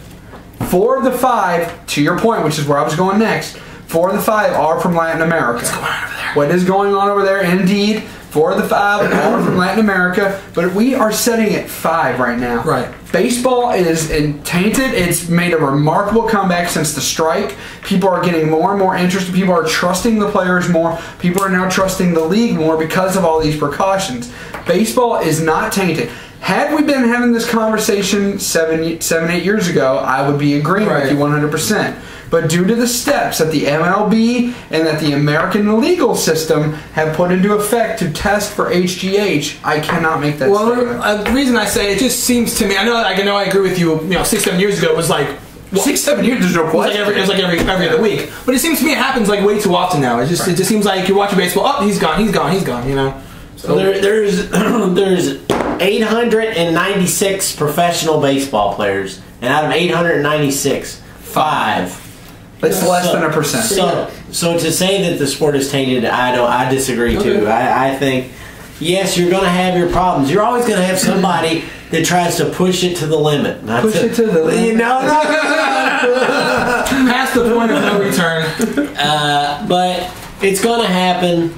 4 of the 5, to your point, which is where I was going next, 4 of the 5 are from Latin America. What's going on over there? What is going on over there? Indeed, 4 of the 5 are from Latin America, but we are sitting at 5 right now. Right. Baseball is tainted. It's made a remarkable comeback since the strike. People are getting more and more interested. People are trusting the players more. People are now trusting the league more because of all these precautions. Baseball is not tainted. Had we been having this conversation 8 years ago, I would be agreeing with you 100%. But due to the steps that the MLB and that the American legal system have put into effect to test for HGH, I cannot make that statement. The reason I say it just seems to me, I know I agree with you, 6-7 years ago it was like, 6-7 years, there's no question. It was like every other week. But it seems to me it happens like way too often now. It just seems like you're watching baseball, oh, he's gone, So there's 896 professional baseball players, and out of 896, 5. It's less than 1%. So to say that the sport is tainted, I disagree too. I think, yes, you're going to have your problems. You're always going to have somebody that tries to push it to the limit. Push it to the limit. Past the point of no return. But it's going to happen.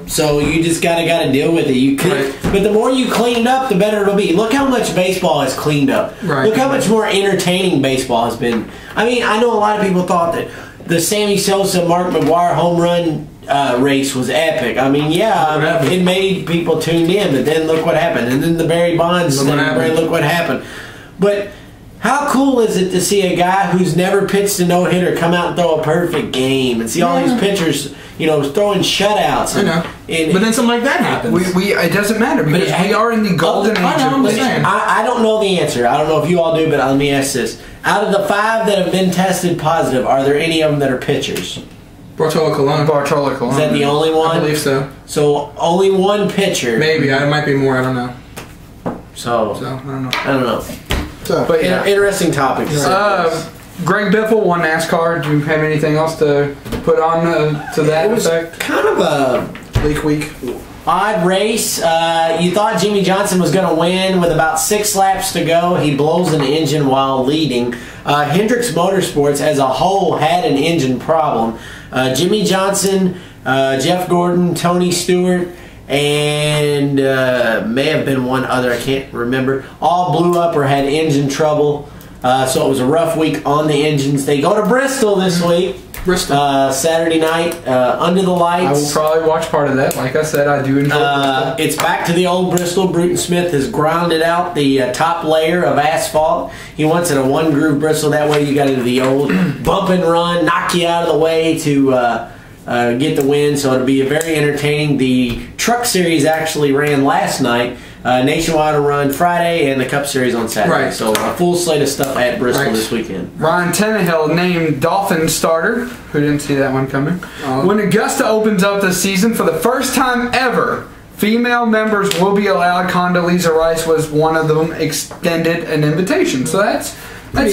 So you just gotta deal with it. But the more you clean it up, the better it'll be. Look how much baseball has cleaned up. Look how much more entertaining baseball has been. I mean, I know a lot of people thought that the Sammy Sosa, Mark McGwire home run race was epic. I mean, it made people tuned in, but then look what happened. And then the Barry Bonds thing, look what happened. But how cool is it to see a guy who's never pitched a no-hitter come out and throw a perfect game and see all these pitchers, throwing shutouts. I know. But then something like that happens. It doesn't matter because we are in the golden age of baseball. I don't know the answer. I don't know if you all do, but let me ask this. Out of the 5 that have been tested positive, are there any of them that are pitchers? Bartolo Colon. Is that the only one? I believe so. So only one pitcher. Maybe. It might be more. I don't know. So I don't know. I don't know. But interesting topic. Greg Biffle won NASCAR. Do you have anything else to put on to that effect? Kind of a bleak week. Odd race. You thought Jimmy Johnson was going to win with about 6 laps to go. He blows an engine while leading. Hendricks Motorsports as a whole had an engine problem. Jimmy Johnson, Jeff Gordon, Tony Stewart, and may have been one other, I can't remember, all blew up or had engine trouble. So it was a rough week on the engines. They go to Bristol this week. Saturday night, under the lights. I will probably watch part of that. Like I said, I do enjoy Bristol. It's back to the old Bristol. Bruton Smith has grounded out the top layer of asphalt. He wants it a one-groove Bristol. That way you got into the old bump and run, knock you out of the way to get the win. So it'll be very entertaining. The Truck Series actually ran last night. Nationwide will run Friday and the Cup Series on Saturday. Right. So a full slate of stuff at Bristol this weekend. Ryan Tannehill named Dolphins starter. Who didn't see that one coming? When Augusta opens up this season, for the first time ever, female members will be allowed. Condoleezza Rice was one of them, extended an invitation. So that's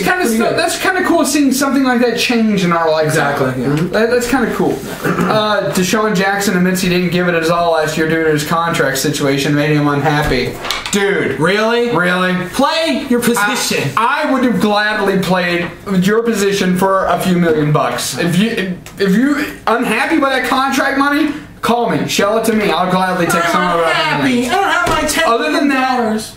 kind of cool seeing something like that change in our life. Exactly. Yeah. That's kind of cool. Deshaun Jackson admits he didn't give it his all last year due to his contract situation, made him unhappy. Dude, really? Play your position. I would have gladly played your position for a few $1 million. If you unhappy by that contract money, call me. Shell it to me. I'll gladly take some of it. I don't have my $10 Other than that,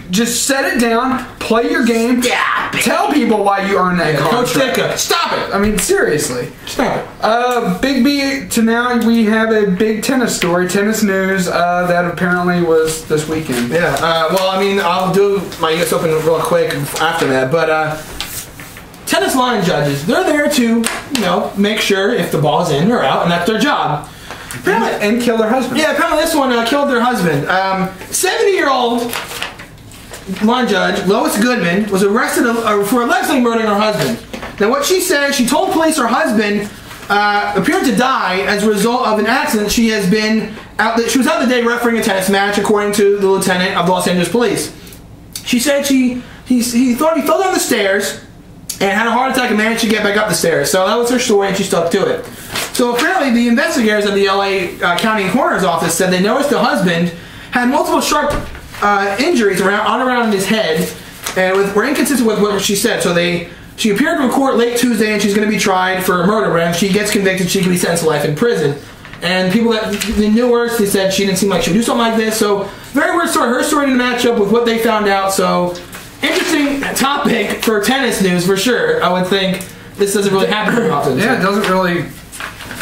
just set it down, play your game, tell people why you earned that contract. Coach Dicka, stop it! I mean, seriously. Stop it. Big B, to now we have a big tennis story, tennis news, that apparently was this weekend. Yeah, well, I mean, I'll do my US Open real quick after that, but tennis line judges, they're there to, make sure if the ball's in or out, and that's their job. And kill their husband. Yeah, apparently this one killed their husband. 70-year-old line judge Lois Goodman was arrested for allegedly murdering her husband. Now, what she said, she told police her husband appeared to die as a result of an accident. She was out the day refereeing a tennis match, according to the lieutenant of the Los Angeles Police. She said he thought he fell down the stairs, and had a heart attack and managed to get back up the stairs. So that was her story, and she stuck to it. So apparently the investigators at the LA County Coroner's Office said they noticed the husband had multiple sharp injuries around his head, and were inconsistent with what she said. So she appeared in court late Tuesday, and she's going to be tried for murder. And if she gets convicted, she can be sentenced to life in prison. And people that knew her, they said she didn't seem like she would do something like this. So very weird story. Her story didn't match up with what they found out. So interesting topic for tennis news for sure. I would think this doesn't really happen very often. Yeah, it doesn't really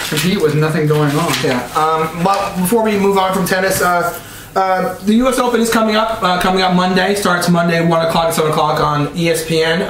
compete with nothing going on. Yeah. But before we move on from tennis, the U.S. Open is coming up Monday. Starts Monday, 1 o'clock and 7 o'clock on ESPN.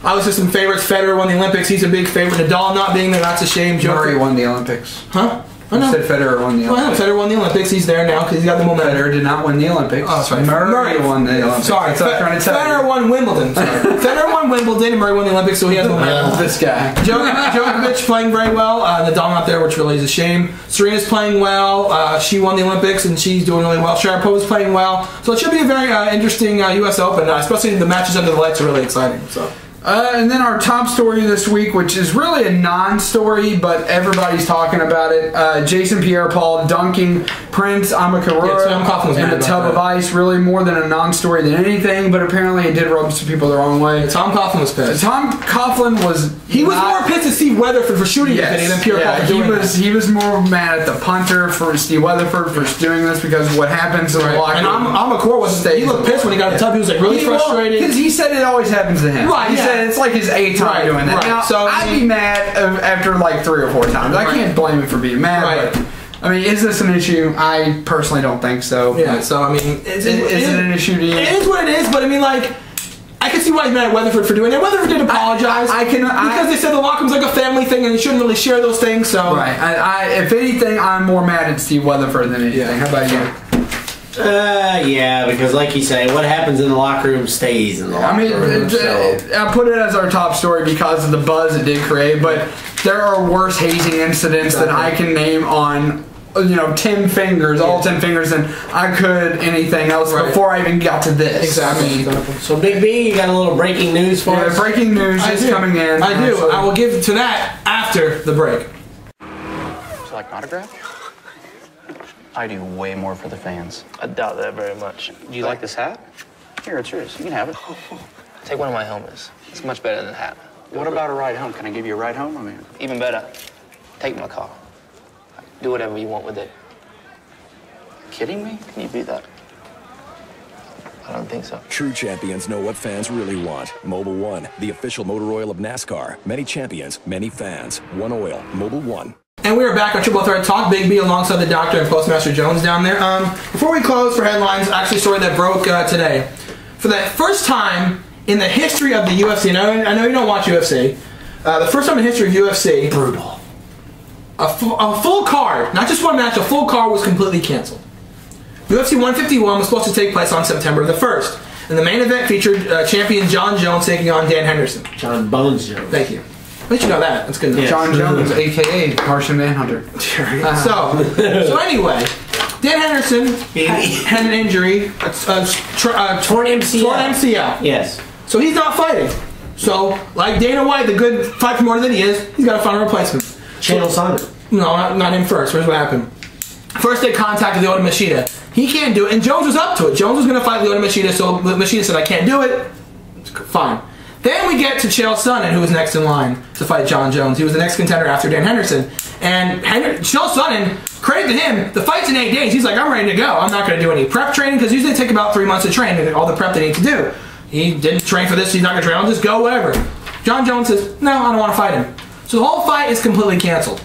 Obviously some favorites. Federer won the Olympics. He's a big favorite. Nadal not being there, that's a shame. Murray won the Olympics. Huh? I said Federer won the Olympics. Well, Federer won the Olympics. He's there now because he's got the momentum. Federer did not win the Olympics. Oh, that's right. Murray won the Olympics. Sorry. Federer won Wimbledon. Federer won Wimbledon and Murray won the Olympics, so he has momentum. This guy. Djokovic playing very well. Nadal not there, which really is a shame. Serena's playing well. She won the Olympics and she's doing really well. Sharapova's playing well. So it should be a very interesting U.S. Open, especially the matches under the lights are really exciting. So. And then our top story this week, which is really a non-story, but everybody's talking about it. Jason Pierre-Paul dunking Prince Amakara in a tub of ice. Really more than a non-story than anything, but apparently it did rub some people the wrong way. Tom Coughlin was pissed. Tom Coughlin was... He was more pissed at Steve Weatherford for shooting the video than Pierre-Paul for doing it. He was more mad at the punter for Steve Weatherford for doing this because what happens in the locker room... And Amakara wasn't... He looked pissed when he got in the tub. He was like really frustrated. Because he said it always happens to him. Right, he said it's like his 8th time doing that. Now, so I'd be mad after like 3 or 4 times. I can't blame him for being mad, but I mean, is this an issue? I personally don't think so. Yeah, so I mean, is it an issue to you? It is what it is, but I mean, like, I can see why he's mad at Weatherford for doing that. Weatherford did apologize. Because they said the locker room's like a family thing and they shouldn't really share those things, so. Right. If anything, I'm more mad at Steve Weatherford than anything. Yeah. How about you? Yeah, because like you say, what happens in the locker room stays in the locker room. I put it as our top story because of the buzz it did create, but there are worse hazing incidents that I can name on, 10 fingers, all 10 fingers, than I could anything else before I even got to this. Exactly. So Big B, you got a little breaking news for us? Breaking news is coming in. I do. I will give to that after the break. Would you like an autograph? I do way more for the fans. I doubt that very much. Do you like this hat? Here, it's yours. You can have it. Take one of my helmets. It's much better than the hat. What about a ride home? Can I give you a ride home? I mean, even better. Take my car. Do whatever you want with it. Kidding me? Can you beat that? I don't think so. True champions know what fans really want. Mobil 1, the official motor oil of NASCAR. Many champions, many fans. One oil. Mobil 1. And we are back on Triple Threat Talk. Big B alongside the Doctor and PostMaster Jones down there. Before we close for headlines, actually a story that broke today. For the first time in the history of the UFC, and I know you don't watch UFC, the first time in the history of UFC, brutal. A full card, not just one match, a full card was completely canceled. UFC 151 was supposed to take place on September the 1st. And the main event featured champion John Jones taking on Dan Henderson. John Bones Jones. Thank you. At least you know that. That's good enough. Yeah. John Jones, a.k.a. Martian Manhunter. So anyway, Dan Henderson had an injury, torn MCL. Torn MCL. Yes. So he's not fighting. So, like Dana White, the good fight promoter that he is, he's got to find a replacement. Chael Sonnen. No, not him first. Here's what happened. First they contacted Lyoto Machida. He can't do it, and Jones was up to it. Jones was going to fight Lyoto Machida, so Machida said, I can't do it. Fine. Then we get to Chael Sonnen, who was next in line to fight John Jones. He was the next contender after Dan Henderson. And Chael Sonnen, credit to him, the fight's in 8 days. He's like, I'm ready to go. I'm not going to do any prep training, because usually they take about 3 months to train, all the prep they need to do. He didn't train for this, he's not going to train, I'll just go, whatever. John Jones says, no, I don't want to fight him. So the whole fight is completely canceled.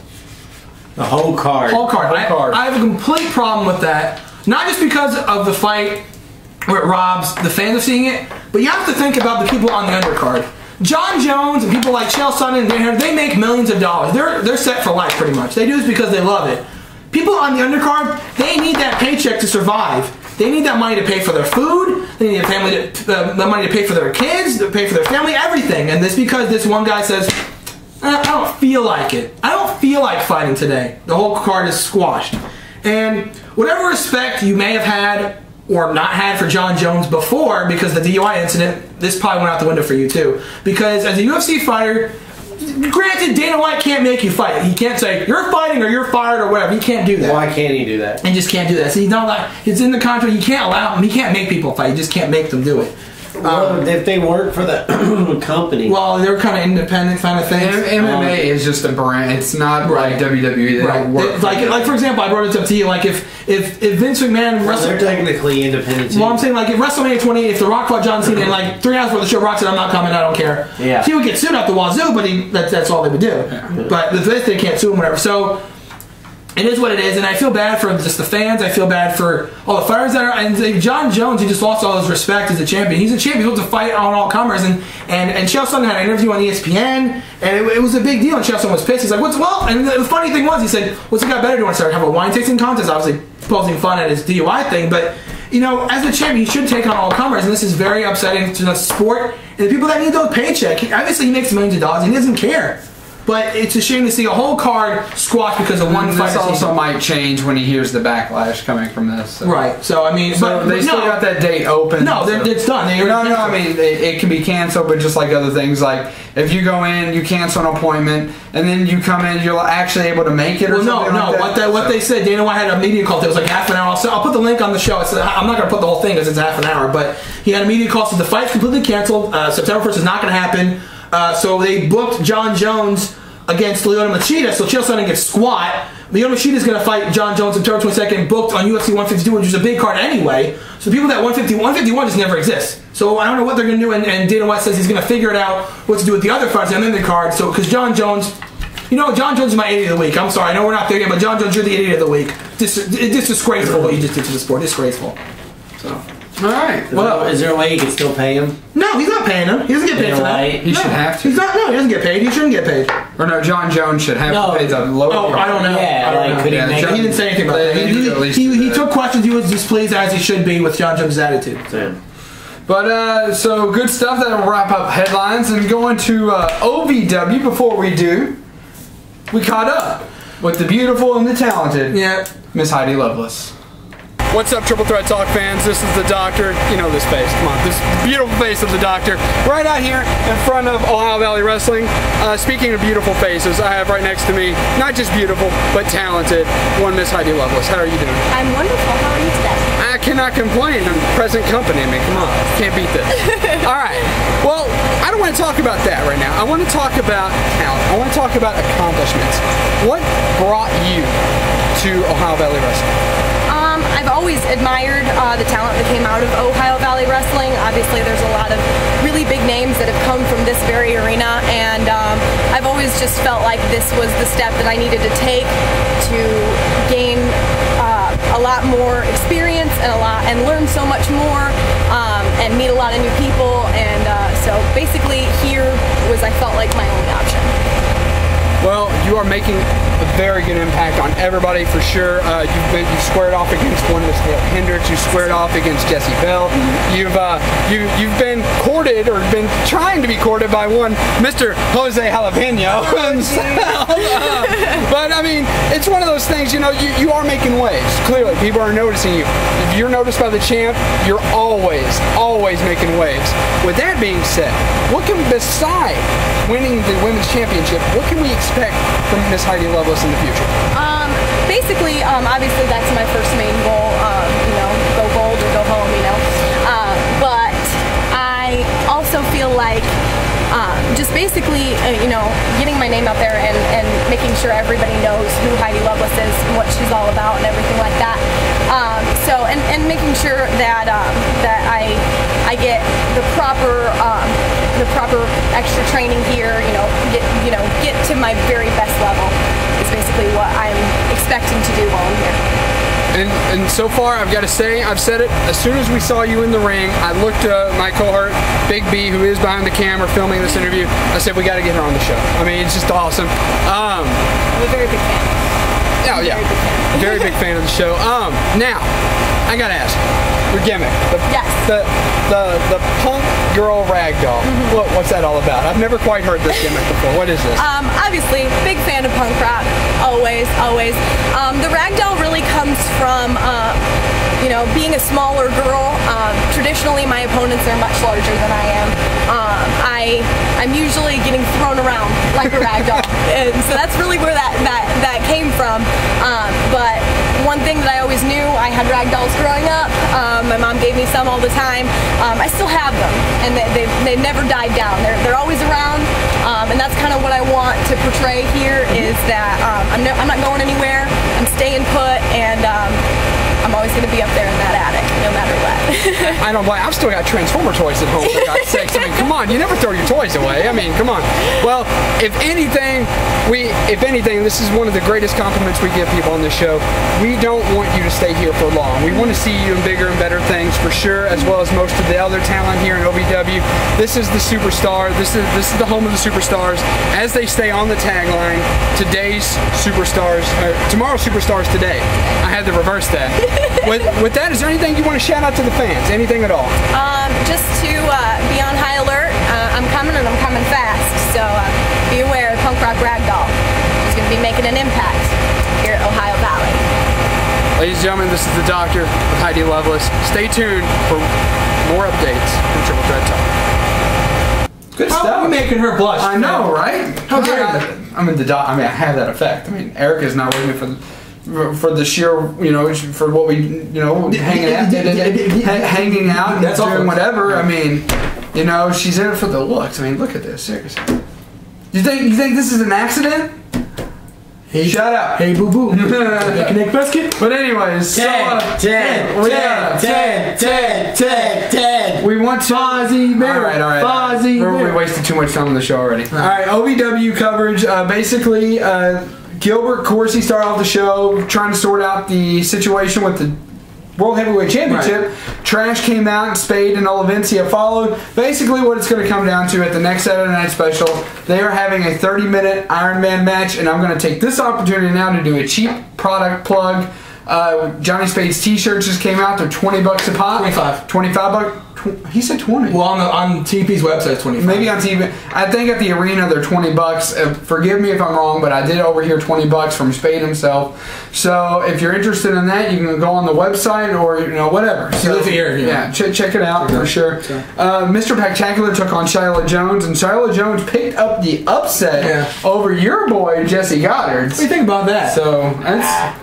The whole card. Whole card. I have a complete problem with that. Not just because of the fight where it robs the fans of seeing it, but you have to think about the people on the undercard. John Jones and people like Chael Sonnen and Dan Henderson, they make millions of dollars. They're set for life pretty much. They do this because they love it. People on the undercard, they need that paycheck to survive. They need that money to pay for their food. They need the money to pay for their kids, to pay for their family, everything. And this because this one guy says, I don't feel like it. I don't feel like fighting today. The whole card is squashed. And whatever respect you may have had or not had for John Jones before because the DUI incident, this probably went out the window for you too. Because as a UFC fighter, granted, Dana White can't make you fight. He can't say, you're fighting or you're fired or whatever. He can't do that. Why can't he do that? He just can't do that. So he's not like, it's in the contract. He can't allow him. He can't make people fight. He just can't make them do it. Well, if they work for the company. Well, they're kind of independent kind of things. MMA is just a brand. It's not like WWE. They don't work like for example, I brought it up to you. Like if Vince McMahon wrestled, they're technically independent too. Well, I'm saying like if WrestleMania 28, if The Rock fought John Cena and like 3 hours before the show, Rock said, "I'm not coming. I don't care." Yeah. He would get sued out the wazoo, but that's all they would do. Yeah. But this they can't sue him, whatever. So. It is what it is, and I feel bad for just the fans. I feel bad for all the fighters that are. And John Jones, he just lost all his respect as a champion. He's a champion. He's supposed to fight on all comers. And Chael Sonnen had an interview on ESPN, and it was a big deal. And Chael Sonnen was pissed. He's like, "What's well?" And the funny thing was, he said, "What's it got better doing?" Start have a wine tasting contest, obviously posing fun at his DUI thing. But you know, as a champion, he should take on all comers, and this is very upsetting to the sport and the people that need those paychecks. Obviously, he makes millions of dollars, and he doesn't care. But it's a shame to see a whole card squashed because of one fight. This also might change when he hears the backlash coming from this. So. Right. So I mean, but they still got that date open. No, it's done. No. I mean, it can be canceled, but just like other things, like if you go in, you cancel an appointment, and then you come in, you're actually able to make it. Or What they said, Dana White had a media call. It was like half an hour. I'll put the link on the show. I'm not going to put the whole thing because it's half an hour. But he had a media call. So the fight's completely canceled. September 1st is not going to happen. So they booked John Jones against Lyoto Machida, so Chael Sonnen gets squat. Lyoto Machida is going to fight John Jones September 22nd, booked on UFC 152, which is a big card anyway. So people that 151 just never exists. So I don't know what they're going to do, and Dana White says he's going to figure it out what to do with the other fights and then the card. So because John Jones, you know, John Jones is my idiot of the week. I'm sorry, I know we're not there yet, but John Jones, you're the idiot of the week. It's disgraceful what you just did to the sport. Disgraceful. So. All right. Well, is there a way you can still pay him? No, he's not paying him. He doesn't get paid for that. He should have to. He's not. No, he doesn't get paid. He shouldn't get paid. Or no, John Jones should have to pay the lower. Oh, I don't know. Yeah, like could he make it? He didn't say anything about that. He took questions. He was displeased as he should be with John Jones' attitude. Same. But so good stuff. That'll wrap up headlines and go into OVW. Before we do, we caught up with the beautiful and the talented Miss Heidi Lovelace. What's up, Triple Threat Talk fans? This is the Doctor. You know this face. Come on, this beautiful face of the Doctor. Right out here in front of Ohio Valley Wrestling. Speaking of beautiful faces, I have right next to me, not just beautiful, but talented, one Miss Heidi Lovelace. How are you doing? I'm wonderful. How are you today? I cannot complain. I'm present company. I mean, come on. Can't beat this. All right. Well, I don't want to talk about that right now. I want to talk about talent. I want to talk about accomplishments. What brought you to Ohio Valley Wrestling? I've always admired the talent that came out of Ohio Valley Wrestling. Obviously, there's a lot of really big names that have come from this very arena, and I've always just felt like this was the step that I needed to take to gain a lot more experience and learn so much more and meet a lot of new people. And so basically, here was, I felt like, my only option. Well, you are making a very good impact on everybody for sure. You've squared off against one Miss Hendricks. You squared off against Jesse Bell. You've been courted or been trying to be courted by one Mr. Jose Jalapeno. But I mean, it's one of those things. You know, you are making waves. Clearly, people are noticing you. If you're noticed by the champ, you're always making waves. With that being said, what can beside winning the women's championship, what can we expect from Miss Heidi Lovelace in the future? Basically, obviously that's my first main goal. You know, go gold or go home. You know, but I also feel like just basically, you know, getting my name out there and making sure everybody knows who Heidi Lovelace is and what she's all about and everything like that. So and making sure that that I get the proper extra training here. Get to my very best level is basically what I'm expecting to do while I'm here. And so far, I've got to say, I've said it, as soon as we saw you in the ring, I looked at my cohort, Big B, who is behind the camera filming this interview. I said, we got to get her on the show. I mean, it's just awesome. I'm a very big fan. Oh, yeah. Very big fan of the show. Now, I got to ask, your gimmick. The punk girl ragdoll. What's that all about? I've never quite heard this gimmick before. What is this? Obviously, big fan of punk rock. Always. The ragdoll really comes from, you know, being a smaller girl, traditionally my opponents are much larger than I am. I'm usually getting thrown around like a rag doll, and so that's really where that came from. But one thing that I always knew, I had rag dolls growing up. My mom gave me some all the time. I still have them, and they've never died down. They're always around, and that's kind of what I want to portray here, is that I'm not going anywhere. I'm staying put, and I'm always going to be up there in that attic, no matter what. I don't blame. I've still got Transformer toys at home, for God's sakes. I mean, come on, you never throw your toys away. I mean, come on. Well, if anything, this is one of the greatest compliments we give people on this show. We don't want you to stay here for long. We want to see you in bigger and better things, for sure, as well as most of the other talent here in OVW. This is the superstar. This is the home of the superstars. As they stay on the tagline, today's superstars, tomorrow's superstars today. I had to reverse that. With that, is there anything you want to shout out to the fans? Anything at all? Just to be on high alert. I'm coming, and I'm coming fast. So be aware, Punk Rock Ragdoll is going to be making an impact here at Ohio Valley. Ladies and gentlemen, this is the Doctor with Heidi Lovelace. Stay tuned for more updates from Triple Threat Talk. Good stuff. How are you making her blush? I know, right? How dare you? I have that effect. I mean, Erica's not with me for the sheer, for what we, hanging out and doing whatever. I mean, she's in it for the looks. I mean, look at this, seriously. You think this is an accident? Hey, shut up. Hey, boo boo. Connect basket. But anyways, Ted. We want to. Fozzie Bear. All right. We wasted too much time on the show already. All right, OVW coverage. Basically, Gilbert Corsi started off the show trying to sort out the situation with the World Heavyweight Championship. Right. Trash came out, and Spade and Olivencia followed. Basically, what it's going to come down to at the next Saturday Night Special, they are having a 30-minute Iron Man match, and I'm going to take this opportunity now to do a cheap product plug. Johnny Spade's T-shirts just came out. They're $20 a pop. 25 bucks. He said 20. Well, on TP's website, it's 25. Maybe on TV. I think at the arena they're $20. Forgive me if I'm wrong, but I did overhear $20 from Spade himself. So if you're interested in that, you can go on the website or whatever. So yeah, check it out for sure. Mr. Spectacular took on Shiloh Jones, and Shiloh Jones picked up the upset over your boy Jesse Goddard. What do you think about that? So that's.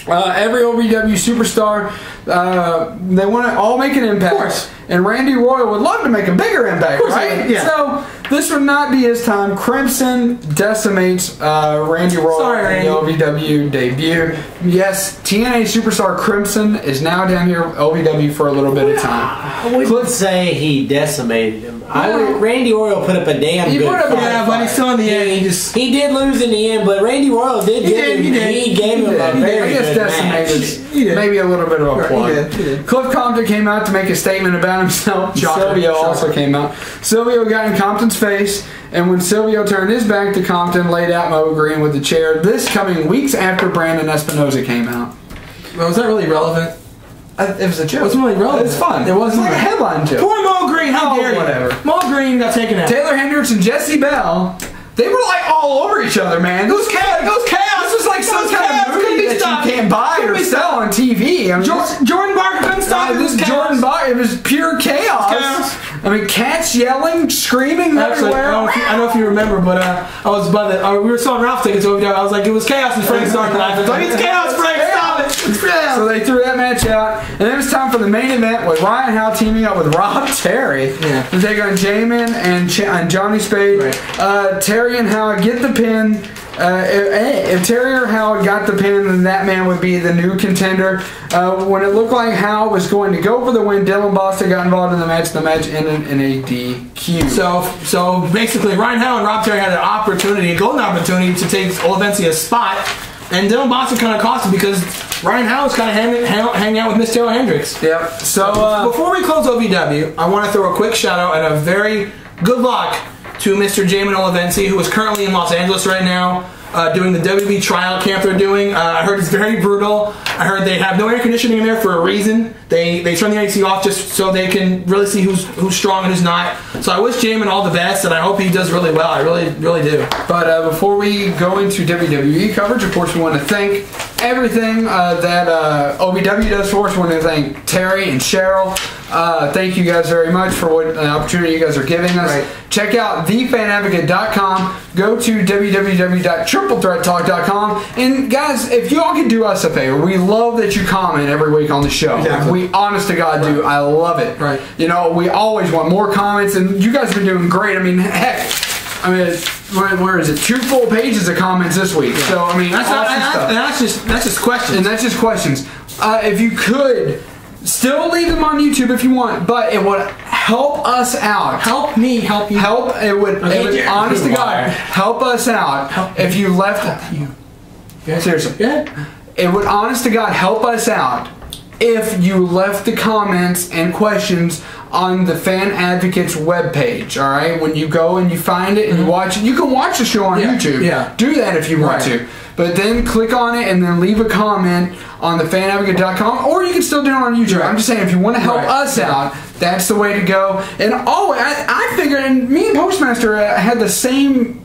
Every OVW superstar, they want to all make an impact. Of course. And Randy Royal would love to make a bigger impact, right? Yeah. So this would not be his time. Crimson decimates Randy Royal in the OVW debut. Yes, TNA superstar Crimson is now down here at OVW for a little bit of time. I wouldn't say he decimated him. Randy Royal put up a damn good fight. Yeah, but he's still in the end. He did lose in the end, but Randy Royal did give him a very good decimated. match. Maybe a little bit of a plug. He did. Cliff Compton came out to make a statement about himself. Silvio also came out. Silvio got in Compton's face, and when Silvio turned his back to Compton, laid out Mo Green with the chair. This coming weeks after Brandon Espinoza came out. Well, was that really relevant? It was a joke. It wasn't really relevant. It's fun. It wasn't like a headline joke. Poor Mo Green. How dare you? Whatever. Mo Green got taken out. Taylor Hendricks and Jesse Bell. They were like all over each other, man. Those chaos. This was like some kind of movie that you can't buy or sell on TV. I mean, Jordan Barker couldn't stop it. Jordan Barker. It was pure chaos. I mean, cats yelling, screaming everywhere. I don't know if you remember, but I was by the. We were selling Ralph tickets over there. I was like, it was chaos, and Frank started laughing. Like, it's chaos, Frank. Stop it. So they threw that match out, and then it was time for the main event with Ryan Howe teaming up with Rob Terry to take on Jamin and Johnny Spade. Right. Terry and Howe get the pin. If Terry or Howe got the pin, then that man would be the new contender. When it looked like Howe was going to go for the win, Dylan Boston got involved in the match. The match ended in a DQ. So basically, Ryan Howe and Rob Terry had an opportunity, a golden opportunity, to take Olivencia's spot, and Dylan Boston kind of cost him because Ryan Howe was kind of hanging out with Miss Taylor Hendricks. Yep. So before we close OVW, I want to throw a quick shout out and a very good luck to Mr. Jamin Olivencia, who is currently in Los Angeles right now, doing the WWE tryout camp they're doing. I heard it's very brutal. I heard they have no air conditioning in there for a reason. They turn the AC off just so they can really see who's strong and who's not. So I wish Jamin all the best, and I hope he does really well. I really do. But before we go into WWE coverage, of course, we want to thank everything that OVW does for us. I want to thank Terry and Cheryl. Thank you guys very much for what the opportunity you guys are giving us. Right. Check out thefanadvocate.com. Go to www.triplethreattalk.com. And guys, if you all could do us a favor, we love that you comment every week on the show. Exactly. We honest to God do. I love it. Right. You know, we always want more comments, and you guys have been doing great. I mean, heck, where is it? 2 full pages of comments this week. Yeah. So I mean, that's just questions. And that's just questions. If you could still leave them on YouTube if you want, but it would help us out. Help me, help you. It would honest to God, help us out if you left. Seriously. Yeah. It would honest to God help us out if you left the comments and questions on the Fan Advocates webpage, all right? When you go and you find it and you watch it, you can watch the show on YouTube. Yeah. Do that if you want to. But then click on it and then leave a comment on the fanadvocate.com, or you can still do it on YouTube. I'm just saying, if you want to help us out, that's the way to go. And I figured, and me and Postmaster had the same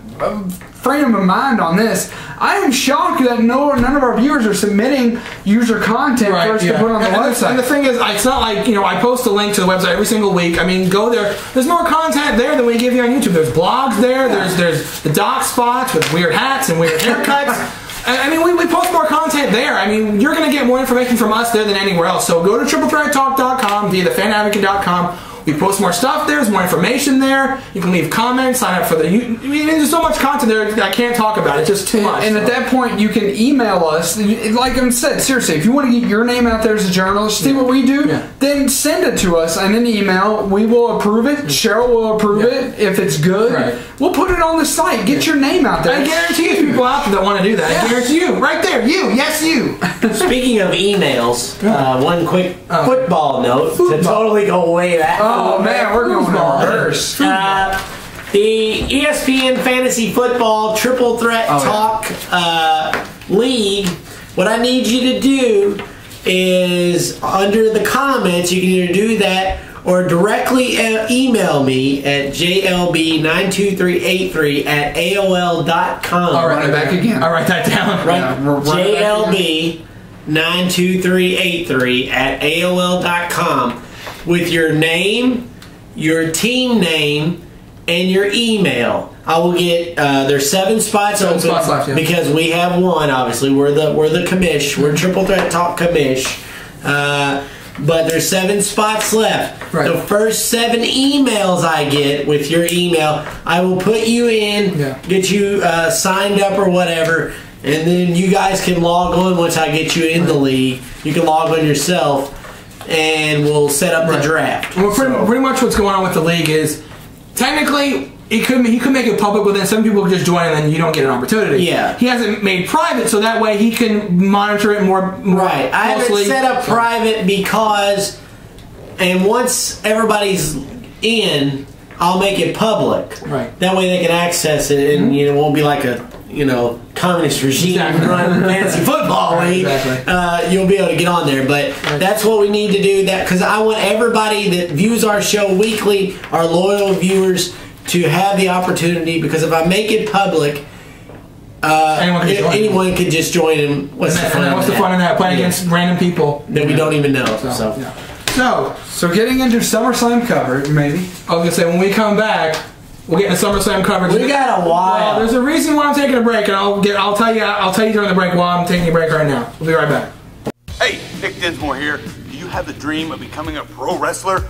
frame of mind on this. I am shocked that none of our viewers are submitting user content first to put on the website. And the thing is, it's not like, you know, I post a link to the website every single week. I mean, go there. There's more content there than we give you on YouTube. There's blogs there. There's the doc spots with weird hats and weird haircuts. I mean, we post more content there. I mean, you're going to get more information from us there than anywhere else. So go to triplethreattalk.com, via thefanadvocate.com. We post more stuff there. There's more information there. You can leave comments, sign up for the... I mean, there's so much content there that I can't talk about. It's just too much. And at that point, you can email us. Like I said, seriously, if you want to get your name out there as a journalist, see what we do, then send it to us in an email. We will approve it. Cheryl will approve it if it's good. Right. We'll put it on the site. Get your name out there. I guarantee you people out there that want to do that. I guarantee you. Right there. You. Yes, you. Speaking of emails, one quick football note to totally go way back. Oh man, we're going reverse. The ESPN Fantasy Football Triple Threat Talk League, what I need you to do is under the comments, you can either do that or directly email me at jlb92383@aol.com. I'll run it back again. I'll write that down. jlb92383@aol.com with your name, your team name, and your email. I will get there's 7 spots open left, because we have one. Obviously, we're the commish. We're Triple Threat Talk commish. But there's 7 spots left. Right. The first 7 emails I get with your email, I will put you in, get you signed up or whatever, and then you guys can log on once I get you in the league. You can log on yourself, and we'll set up the draft. Well, pretty much what's going on with the league is, technically, he could make it public, but then some people just join and then you don't get an opportunity. Yeah. He hasn't made private, so that way he can monitor it more right. I haven't set up private because, and once everybody's in, I'll make it public. Right. That way they can access it, and it won't be like a communist regime running fantasy football league. Exactly. You'll be able to get on there, but that's what we need to do. That because I want everybody that views our show weekly, our loyal viewers, to have the opportunity, because if I make it public, anyone could just join and what's the fun in that? Playing against random people that we don't even know. So getting into SummerSlam cover, maybe. I was gonna say, when we come back, we'll get into SummerSlam coverage. We got a while. Well, there's a reason why I'm taking a break, and I'll tell you during the break why I'm taking a break right now. We'll be right back. Hey, Nick Dinsmore here. Do you have the dream of becoming a pro wrestler?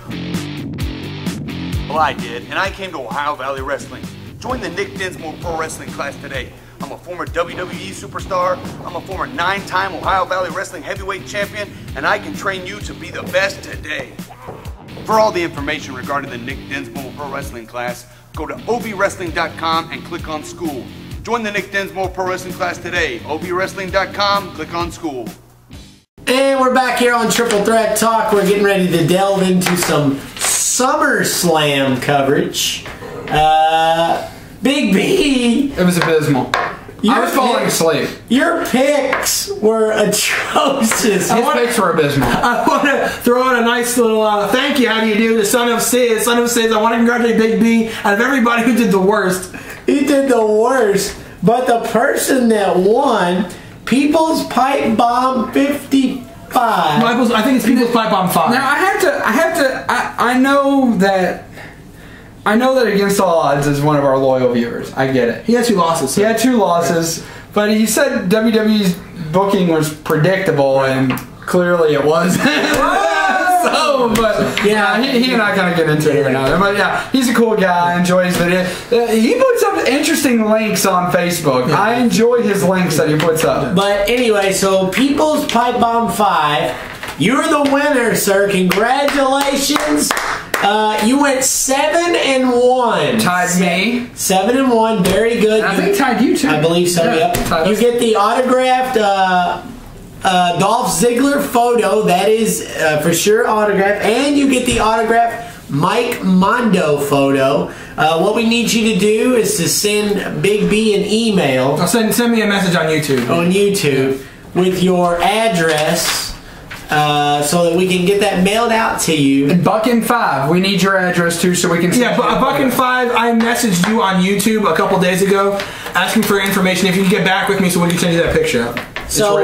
Well, I did, and I came to Ohio Valley Wrestling. Join the Nick Dinsmore Pro Wrestling class today. I'm a former WWE superstar, I'm a former 9-time Ohio Valley Wrestling heavyweight champion, and I can train you to be the best today. For all the information regarding the Nick Dinsmore Pro Wrestling class, go to ovwrestling.com and click on school. Join the Nick Dinsmore Pro Wrestling class today. ovwrestling.com, click on school. And we're back here on Triple Threat Talk. We're getting ready to delve into some SummerSlam coverage. Big B. It was abysmal. I was falling asleep. Your picks were atrocious. His picks were abysmal. I want to throw in a nice little thank you. How do you do? The son of Sid. Son of Sid. I want to congratulate Big B out of everybody who did the worst. He did the worst. But the person that won People's Pipe Bomb 55. I think it's People's Pipe Bomb 5. Now I know that Against All Odds is one of our loyal viewers. I get it. He had 2 losses. He had 2 losses, but he said WWE's booking was predictable, and clearly it wasn't. But yeah, he and I kind of get into it right now. But yeah, he's a cool guy. I enjoy his video. He puts up interesting links on Facebook. Yeah. I enjoy his links that he puts up. But anyway, so People's Pipe Bomb 5, you're the winner, sir. Congratulations. You went 7-1. Tied me. 7-1. Very good. And I think tied you too. I believe so. Yeah, yep. You get the autographed Dolph Ziggler photo. That is for sure autographed, and you get the autographed Mike Mondo photo. What we need you to do is to send Big B an email. I'll send me a message on YouTube. On YouTube with your address. So that we can get that mailed out to you. And Buckin 5, we need your address too, so we can. Yeah, but Buckin 5, I messaged you on YouTube a couple days ago, asking for information. If you can get back with me, so we can send you that picture up. So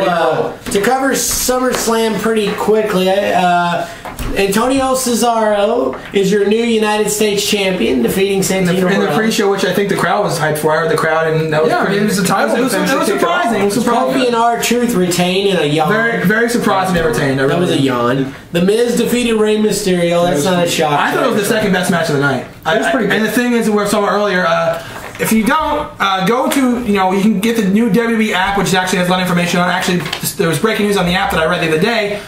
to cover SummerSlam pretty quickly, Antonio Cesaro is your new United States champion, defeating Santino in the pre-show, which I think the crowd was hyped for. I heard the crowd, and that was pretty. It was a title. It was surprising. It was surprising. Kofi and R-Truth retain in a yawn. Very, very surprising they retained. That was a yawn. The Miz defeated Rey Mysterio. That's not a shock. I thought it was the second best match of the night. It was pretty good. And the thing is, we were talking earlier. If you don't go to, you can get the new WWE app, which actually has a lot of information on. Actually, there was breaking news on the app that I read the other day.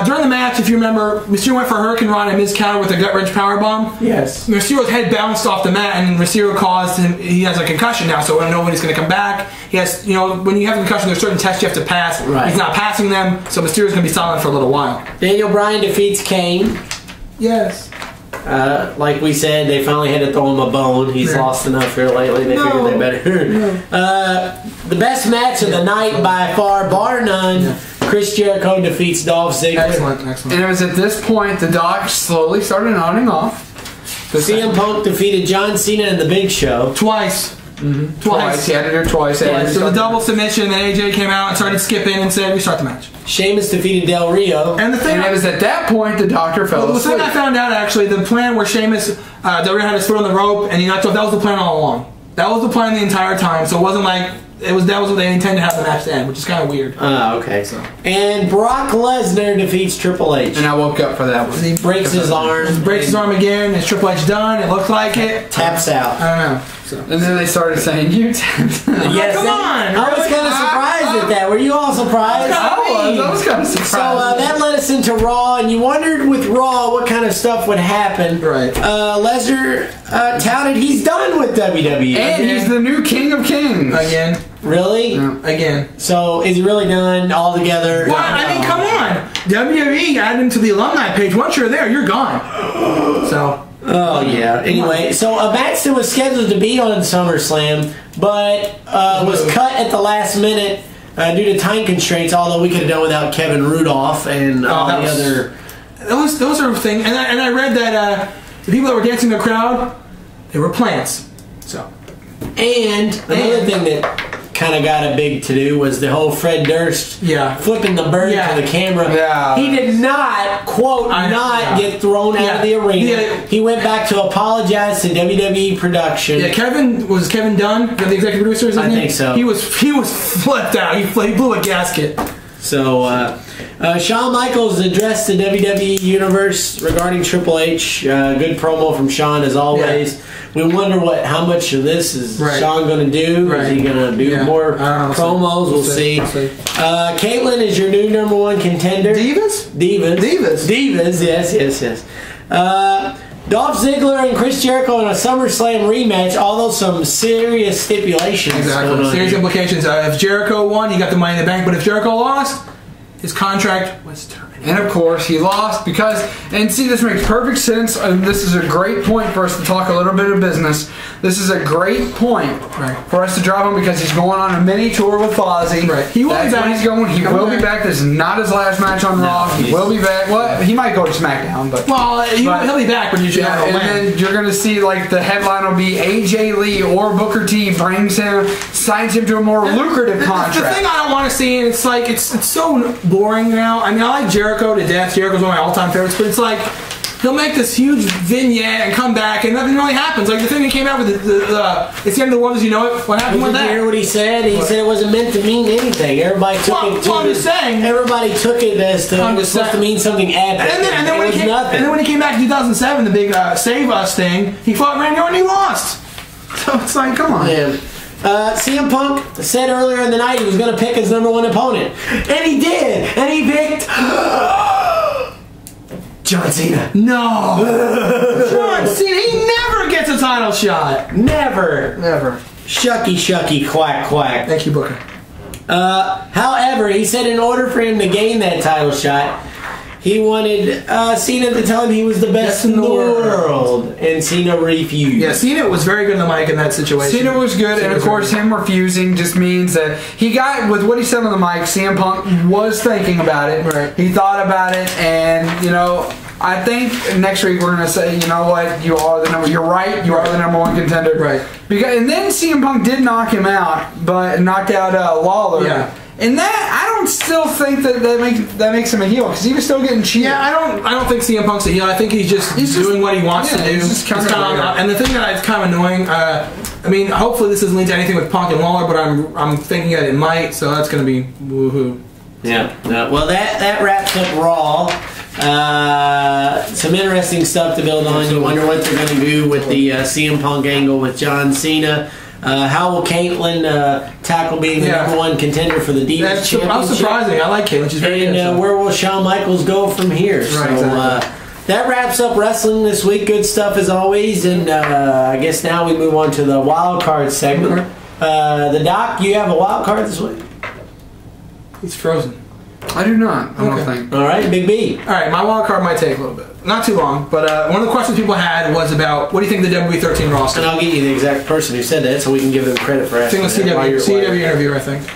During the match, if you remember, Mysterio went for a Hurricane Rana and Miz countered with a gut wrench powerbomb. Yes. Mysterio's head bounced off the mat, and Mysterio caused him. He has a concussion now, so we don't know when he's going to come back. He has, when you have a concussion, there's certain tests you have to pass. Right. He's not passing them, so Mysterio's going to be silent for a little while. Daniel Bryan defeats Kane. Yes. Like we said, they finally had to throw him a bone. He's lost enough here lately. They figured they better. The best match of the night by far, bar none. Yeah. Chris Jericho defeats Dolph Ziggler. Excellent. And it was at this point the Doc slowly started nodding off. CM Punk defeated John Cena in the Big Show. Twice. Twice. He had to do it twice. So the double submission, then AJ came out and started skipping and said, "Restart the match." Sheamus defeated Del Rio. And it was at that point the Doctor fell asleep. The thing I found out, actually, the plan where Sheamus, Del Rio had his foot on the rope and he knocked off, that was the plan all along. That was the plan the entire time, so it wasn't like, that was what they intended to have the match to end, which is kind of weird. Okay. So. And Brock Lesnar defeats Triple H. And I woke up for that one. He breaks his arm. Breaks his arm again. Is Triple H done? It looks like it. Taps out. I don't know. So. And then they started saying, "You tapped out." Yes, come on! I was kind of surprised at that. Were you all surprised? I was kind of surprised. So that led us into Raw, and you wondered with Raw what kind of stuff would happen. Right. Lesnar touted he's done with WWE. And he's the new King of Kings. Again. Really? Yeah. Again. So is he really done altogether? Well, I mean, come on. WWE added him to the alumni page. Once you're there, you're gone. So. Oh, yeah. Anyway, so a match that was scheduled to be on SummerSlam, but was cut at the last minute due to time constraints, although we could have done without Kevin Rudolph and all the other... Those are things. And I read that the people that were dancing in the crowd, they were plants. So. And another thing that kind of got a big to-do was the whole Fred Durst flipping the bird to the camera. Yeah. He did not, quote, get thrown out of the arena. Yeah. He went back to apologize to WWE production. Yeah, Kevin Dunn, the executive producer? I think so. He was flipped out. He blew a gasket. So, Shawn Michaels addressed the WWE Universe regarding Triple H. Good promo from Shawn as always. Yeah. We wonder how much of this is Shawn going to do. Is he going to do more promos? We'll see. Caitlyn is your new #1 contender. Divas, yes. Dolph Ziggler and Chris Jericho in a SummerSlam rematch, although some serious stipulations. Exactly. Serious implications. If Jericho won, he got the Money in the Bank, but if Jericho lost, his contract was terminated. And of course, he lost because, and see, this makes perfect sense, and this is a great point for us to talk a little bit of business. this is a great point for us to drop him because he's going on a mini tour with Fozzy. Right. He will be back. He's going. He will be back. This is not his last match on Raw. He will be back. Well, he might go to SmackDown, but he'll be back when you should. And then you're going to see like the headline will be AJ Lee or Booker T signs him to a more lucrative contract. The thing I don't want to see, and it's like it's so boring now. I mean, I like Jericho to death. Jericho's one of my all-time favorites, but it's like he'll make this huge vignette and come back, and nothing really happens. Like the thing that came out with it's the end of the world as you know it. What happened with that? Did you hear what he said? He said it wasn't meant to mean anything. Everybody took it. I'm just saying. Everybody took it as to it was supposed to mean something epic. And then when he came back in 2007, the big Save Us thing, he fought Randy Orton and he lost. So it's like, come on. Man. CM Punk said earlier in the night he was going to pick his #1 opponent. And he did. And he picked John Cena. No. John Cena, he never gets a title shot. Never. Never. Shucky, quack, quack. Thank you, Booker. However, he said in order for him to gain that title shot, he wanted Cena to tell him he was the best in the world. And Cena refused. Yeah, Cena was very good in the mic in that situation. Cena was good, and of course him refusing just means that he got, with what he said on the mic, CM Punk was thinking about it. Right. He thought about it, and, you know, I think next week we're going to say, you know what, you are the number, you're right, you are the #1 contender. Right. Because, and then CM Punk did knock him out, but knocked out Lawler. Yeah. And that, I don't still think that makes him a heel, because he was still getting cheated. Yeah, I don't think CM Punk's a heel. I think he's just doing what he wants to do. He's just and the thing that is kind of annoying, I mean, hopefully this doesn't lead to anything with Punk and Lawler, but I'm thinking that it might, so that's going to be woohoo. Yeah. Well, that wraps up Raw. Some interesting stuff to build on. You wonder what they're going to do with the CM Punk angle with John Cena. How will Caitlyn tackle being the #1 contender for the Divas Championship? That's surprising. I like Caitlyn. She's very good. And where will Shawn Michaels go from here? Right, so exactly. that wraps up wrestling this week. Good stuff as always. And I guess now we move on to the wild card segment. The Doc, you have a wild card this week? He's frozen. I do not. I don't think. All right, Big B. All right, my wild card might take a little bit. Not too long, but one of the questions people had was about what do you think of the WWE13 roster? And I'll get you the exact person who said that so we can give them credit for asking. I think the CW interview, I think.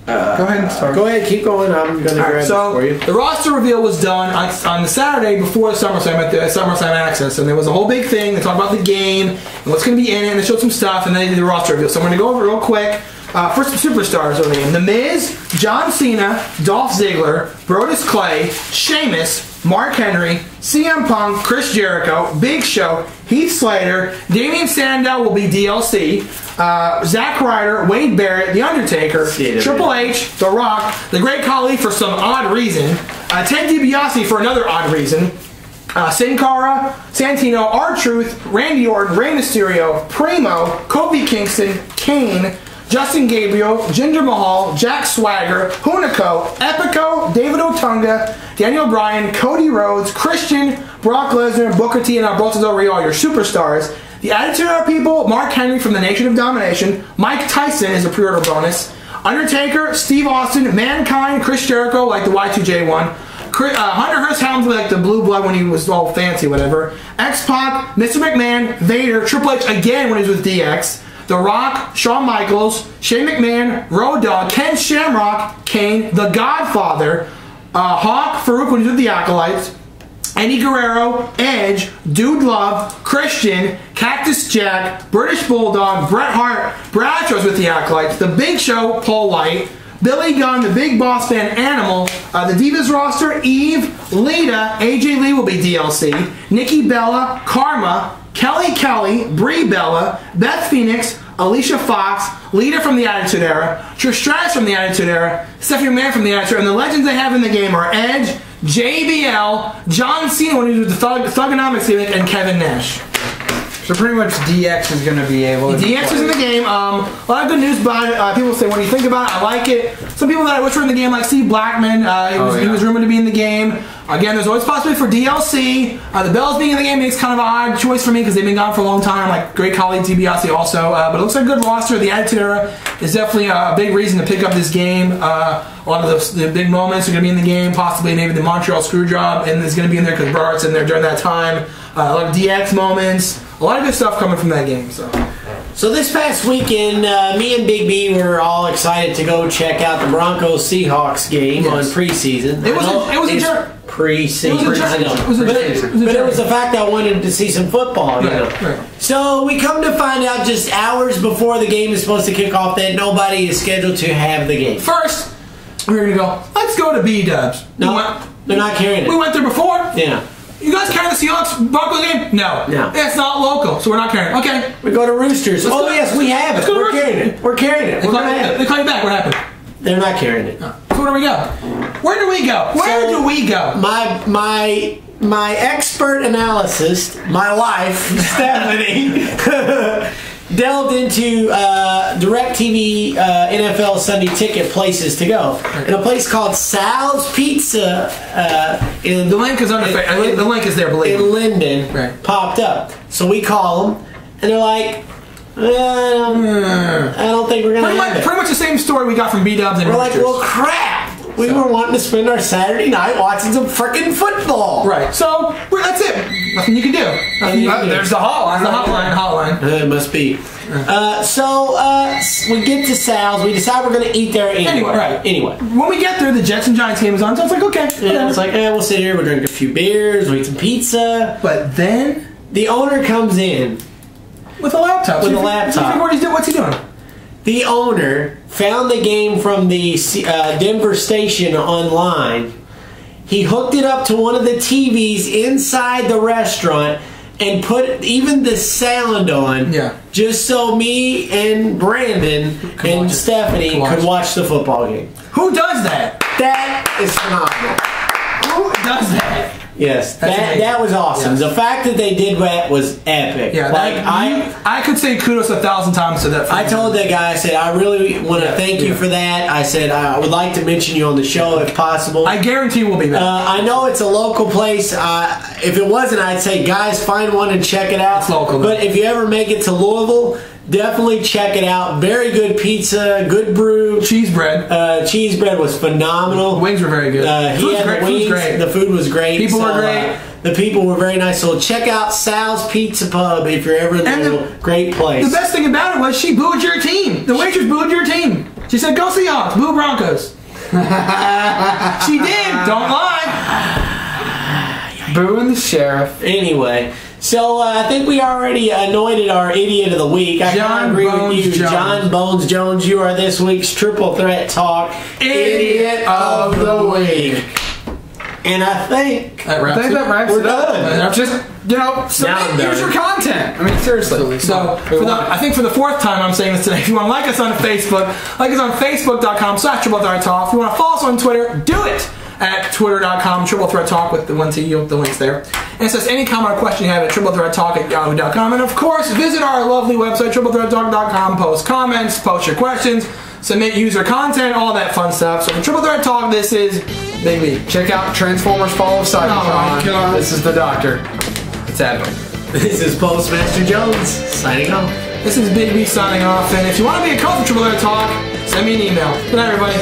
Go ahead and start. Go ahead, keep going. I'm going to grab it for you. The roster reveal was done on the Saturday before SummerSlam at the SummerSlam Access, and there was a whole big thing. They talked about the game and what's going to be in it, and they showed some stuff, and then they did the roster reveal. So I'm going to go over it real quick. First, some superstars are in The Miz, John Cena, Dolph Ziggler, Brodus Clay, Sheamus, Mark Henry, CM Punk, Chris Jericho, Big Show, Heath Slater, Damian Sandow will be DLC, Zack Ryder, Wade Barrett, The Undertaker, Triple H, The Rock, The Great Khali for some odd reason, Ted DiBiase for another odd reason, Sin Cara, Santino, R-Truth, Randy Orton, Rey Mysterio, Primo, Kofi Kingston, Kane, Justin Gabriel, Jinder Mahal, Jack Swagger, Hunico, Epico, David Otunga, Daniel Bryan, Cody Rhodes, Christian, Brock Lesnar, Booker T, and Alberto Del Rio are your superstars. The Attitude Era people, Mark Henry from the Nation of Domination, Mike Tyson is a pre-order bonus, Undertaker, Steve Austin, Mankind, Chris Jericho, like the Y2J one, Hunter Hearst Helmsley, like the Blue Blood when he was all fancy, whatever, X-Pac, Mr. McMahon, Vader, Triple H again when he was with DX, The Rock, Shawn Michaels, Shane McMahon, Road Dogg, Ken Shamrock, Kane, The Godfather, Hawk, Farouk when he's with the Acolytes, Eddie Guerrero, Edge, Dude Love, Christian, Cactus Jack, British Bulldog, Bret Hart, Bradshaw's with the Acolytes, The Big Show, Paul White, Billy Gunn, The Big Boss Man, Animal, the Divas roster, Eve, Lita, AJ Lee will be DLC, Nikki Bella, Karma, Kelly, Brie Bella, Beth Phoenix, Alicia Fox, Lita from the Attitude Era, Trish Stratus from the Attitude Era, Stephanie McMahon from the Attitude Era, and the legends they have in the game are Edge, JBL, John Cena when he was with the Thugonomics gimmick, and Kevin Nash. So pretty much DX is going to be able to... DX is in the game. A lot of good news about it. People say, what do you think about it? I like it. Some people that I wish were in the game, like Steve Blackman, he was rumored to be in the game. Again, there's always possibility for DLC. The Bells being in the game makes kind of an odd choice for me because they've been gone for a long time, like Great Khali, DiBiase also. But it looks like a good roster. The Attitude Era is definitely a big reason to pick up this game. A lot of the big moments are going to be in the game. Possibly maybe the Montreal Screwjob and is going to be in there because Bart's in there during that time. A lot of DX moments. A lot of good stuff coming from that game. So this past weekend, me and Big B were all excited to go check out the Broncos-Seahawks game on preseason. It was a preseason. But it was the fact that I wanted to see some football. You know? Right. So we come to find out just hours before the game is supposed to kick off that nobody is scheduled to have the game. First, we were going to go, let's go to B-Dubs. No, they're not carrying it. We went there before. Yeah. You guys carry the Seahawks Broncos game? No. It's not local, so we're not carrying it. Okay. We go to Roosters. Yes, we have it. We're carrying it. We're carrying it. They call you back. What happened? They're not carrying it. So where do we go? Where do we go? Where do we go? My expert analysis, my wife, Stephanie, delved into DirecTV NFL Sunday ticket places to go. And a place called Sal's Pizza in the link is the link is there, believe me. In Linden popped up. So we call them, and they're like, I don't think we're gonna have it. Pretty much the same story we got from B-Dubs and we're like, well, crap. We were wanting to spend our Saturday night watching some freaking football. Right. So that's it. Nothing you can do. There's the hotline. The hotline. It must be. So we get to Sal's. We decide we're going to eat there anyway. Anyway. When we get there, the Jets and Giants game is on. So it's like, okay. Yeah, it's like, we'll sit here. We'll drink a few beers. We'll eat some pizza. But then the owner comes in with a laptop. What's he doing? The owner found the game from the Denver station online. He hooked it up to one of the TVs inside the restaurant and put even the sound on just so me and Brandon and Stephanie could watch the football game. Who does that? That is phenomenal. Who does that? Yes, that was awesome. Yes. The fact that they did that was epic. Yeah, I could say kudos 1,000 times to that. I told that guy, I said, I really want to thank you for that. I said, I would like to mention you on the show if possible. I guarantee we'll be back. I know it's a local place. If it wasn't, I'd say, guys, find one and check it out. It's local. But if you ever make it to Louisville, definitely check it out. Very good pizza, good brew. Cheese bread. Cheese bread was phenomenal. The wings were very good. He had the wings. The food was great. People were great. The people were very nice. So check out Sal's Pizza Pub if you're ever in the great place. The best thing about it was she booed your team. The waitress booed your team. She said, "Go Seahawks, boo Broncos." She did. Don't lie. Booing the sheriff. Anyway. So I think we already anointed our idiot of the week. I kind of agree with you, John Bones Jones. You are this week's Triple Threat Talk Idiot of the Week. And I think that wraps it up. Just use your content. I mean, seriously. So I think for the fourth time I'm saying this today. If you want to like us on Facebook, like us on Facebook.com/TripleThreatTalk. If you want to follow us on Twitter, do it at Twitter.com/TripleThreatTalk with the links there. And it says any comment or question you have at TripleThreatTalk@Yahoo.com. And of course, visit our lovely website, TripleThreatTalk.com. Post comments, post your questions, submit user content, all that fun stuff. So for Triple Threat Talk, this is Big B. Check out Transformers Fall of Cybertron. Oh, this is the Doctor. It's epic. This is PostMaster Jones signing off. This is Big B signing off. And if you want to be a coach for Triple Threat Talk, send me an email. Good night, everybody.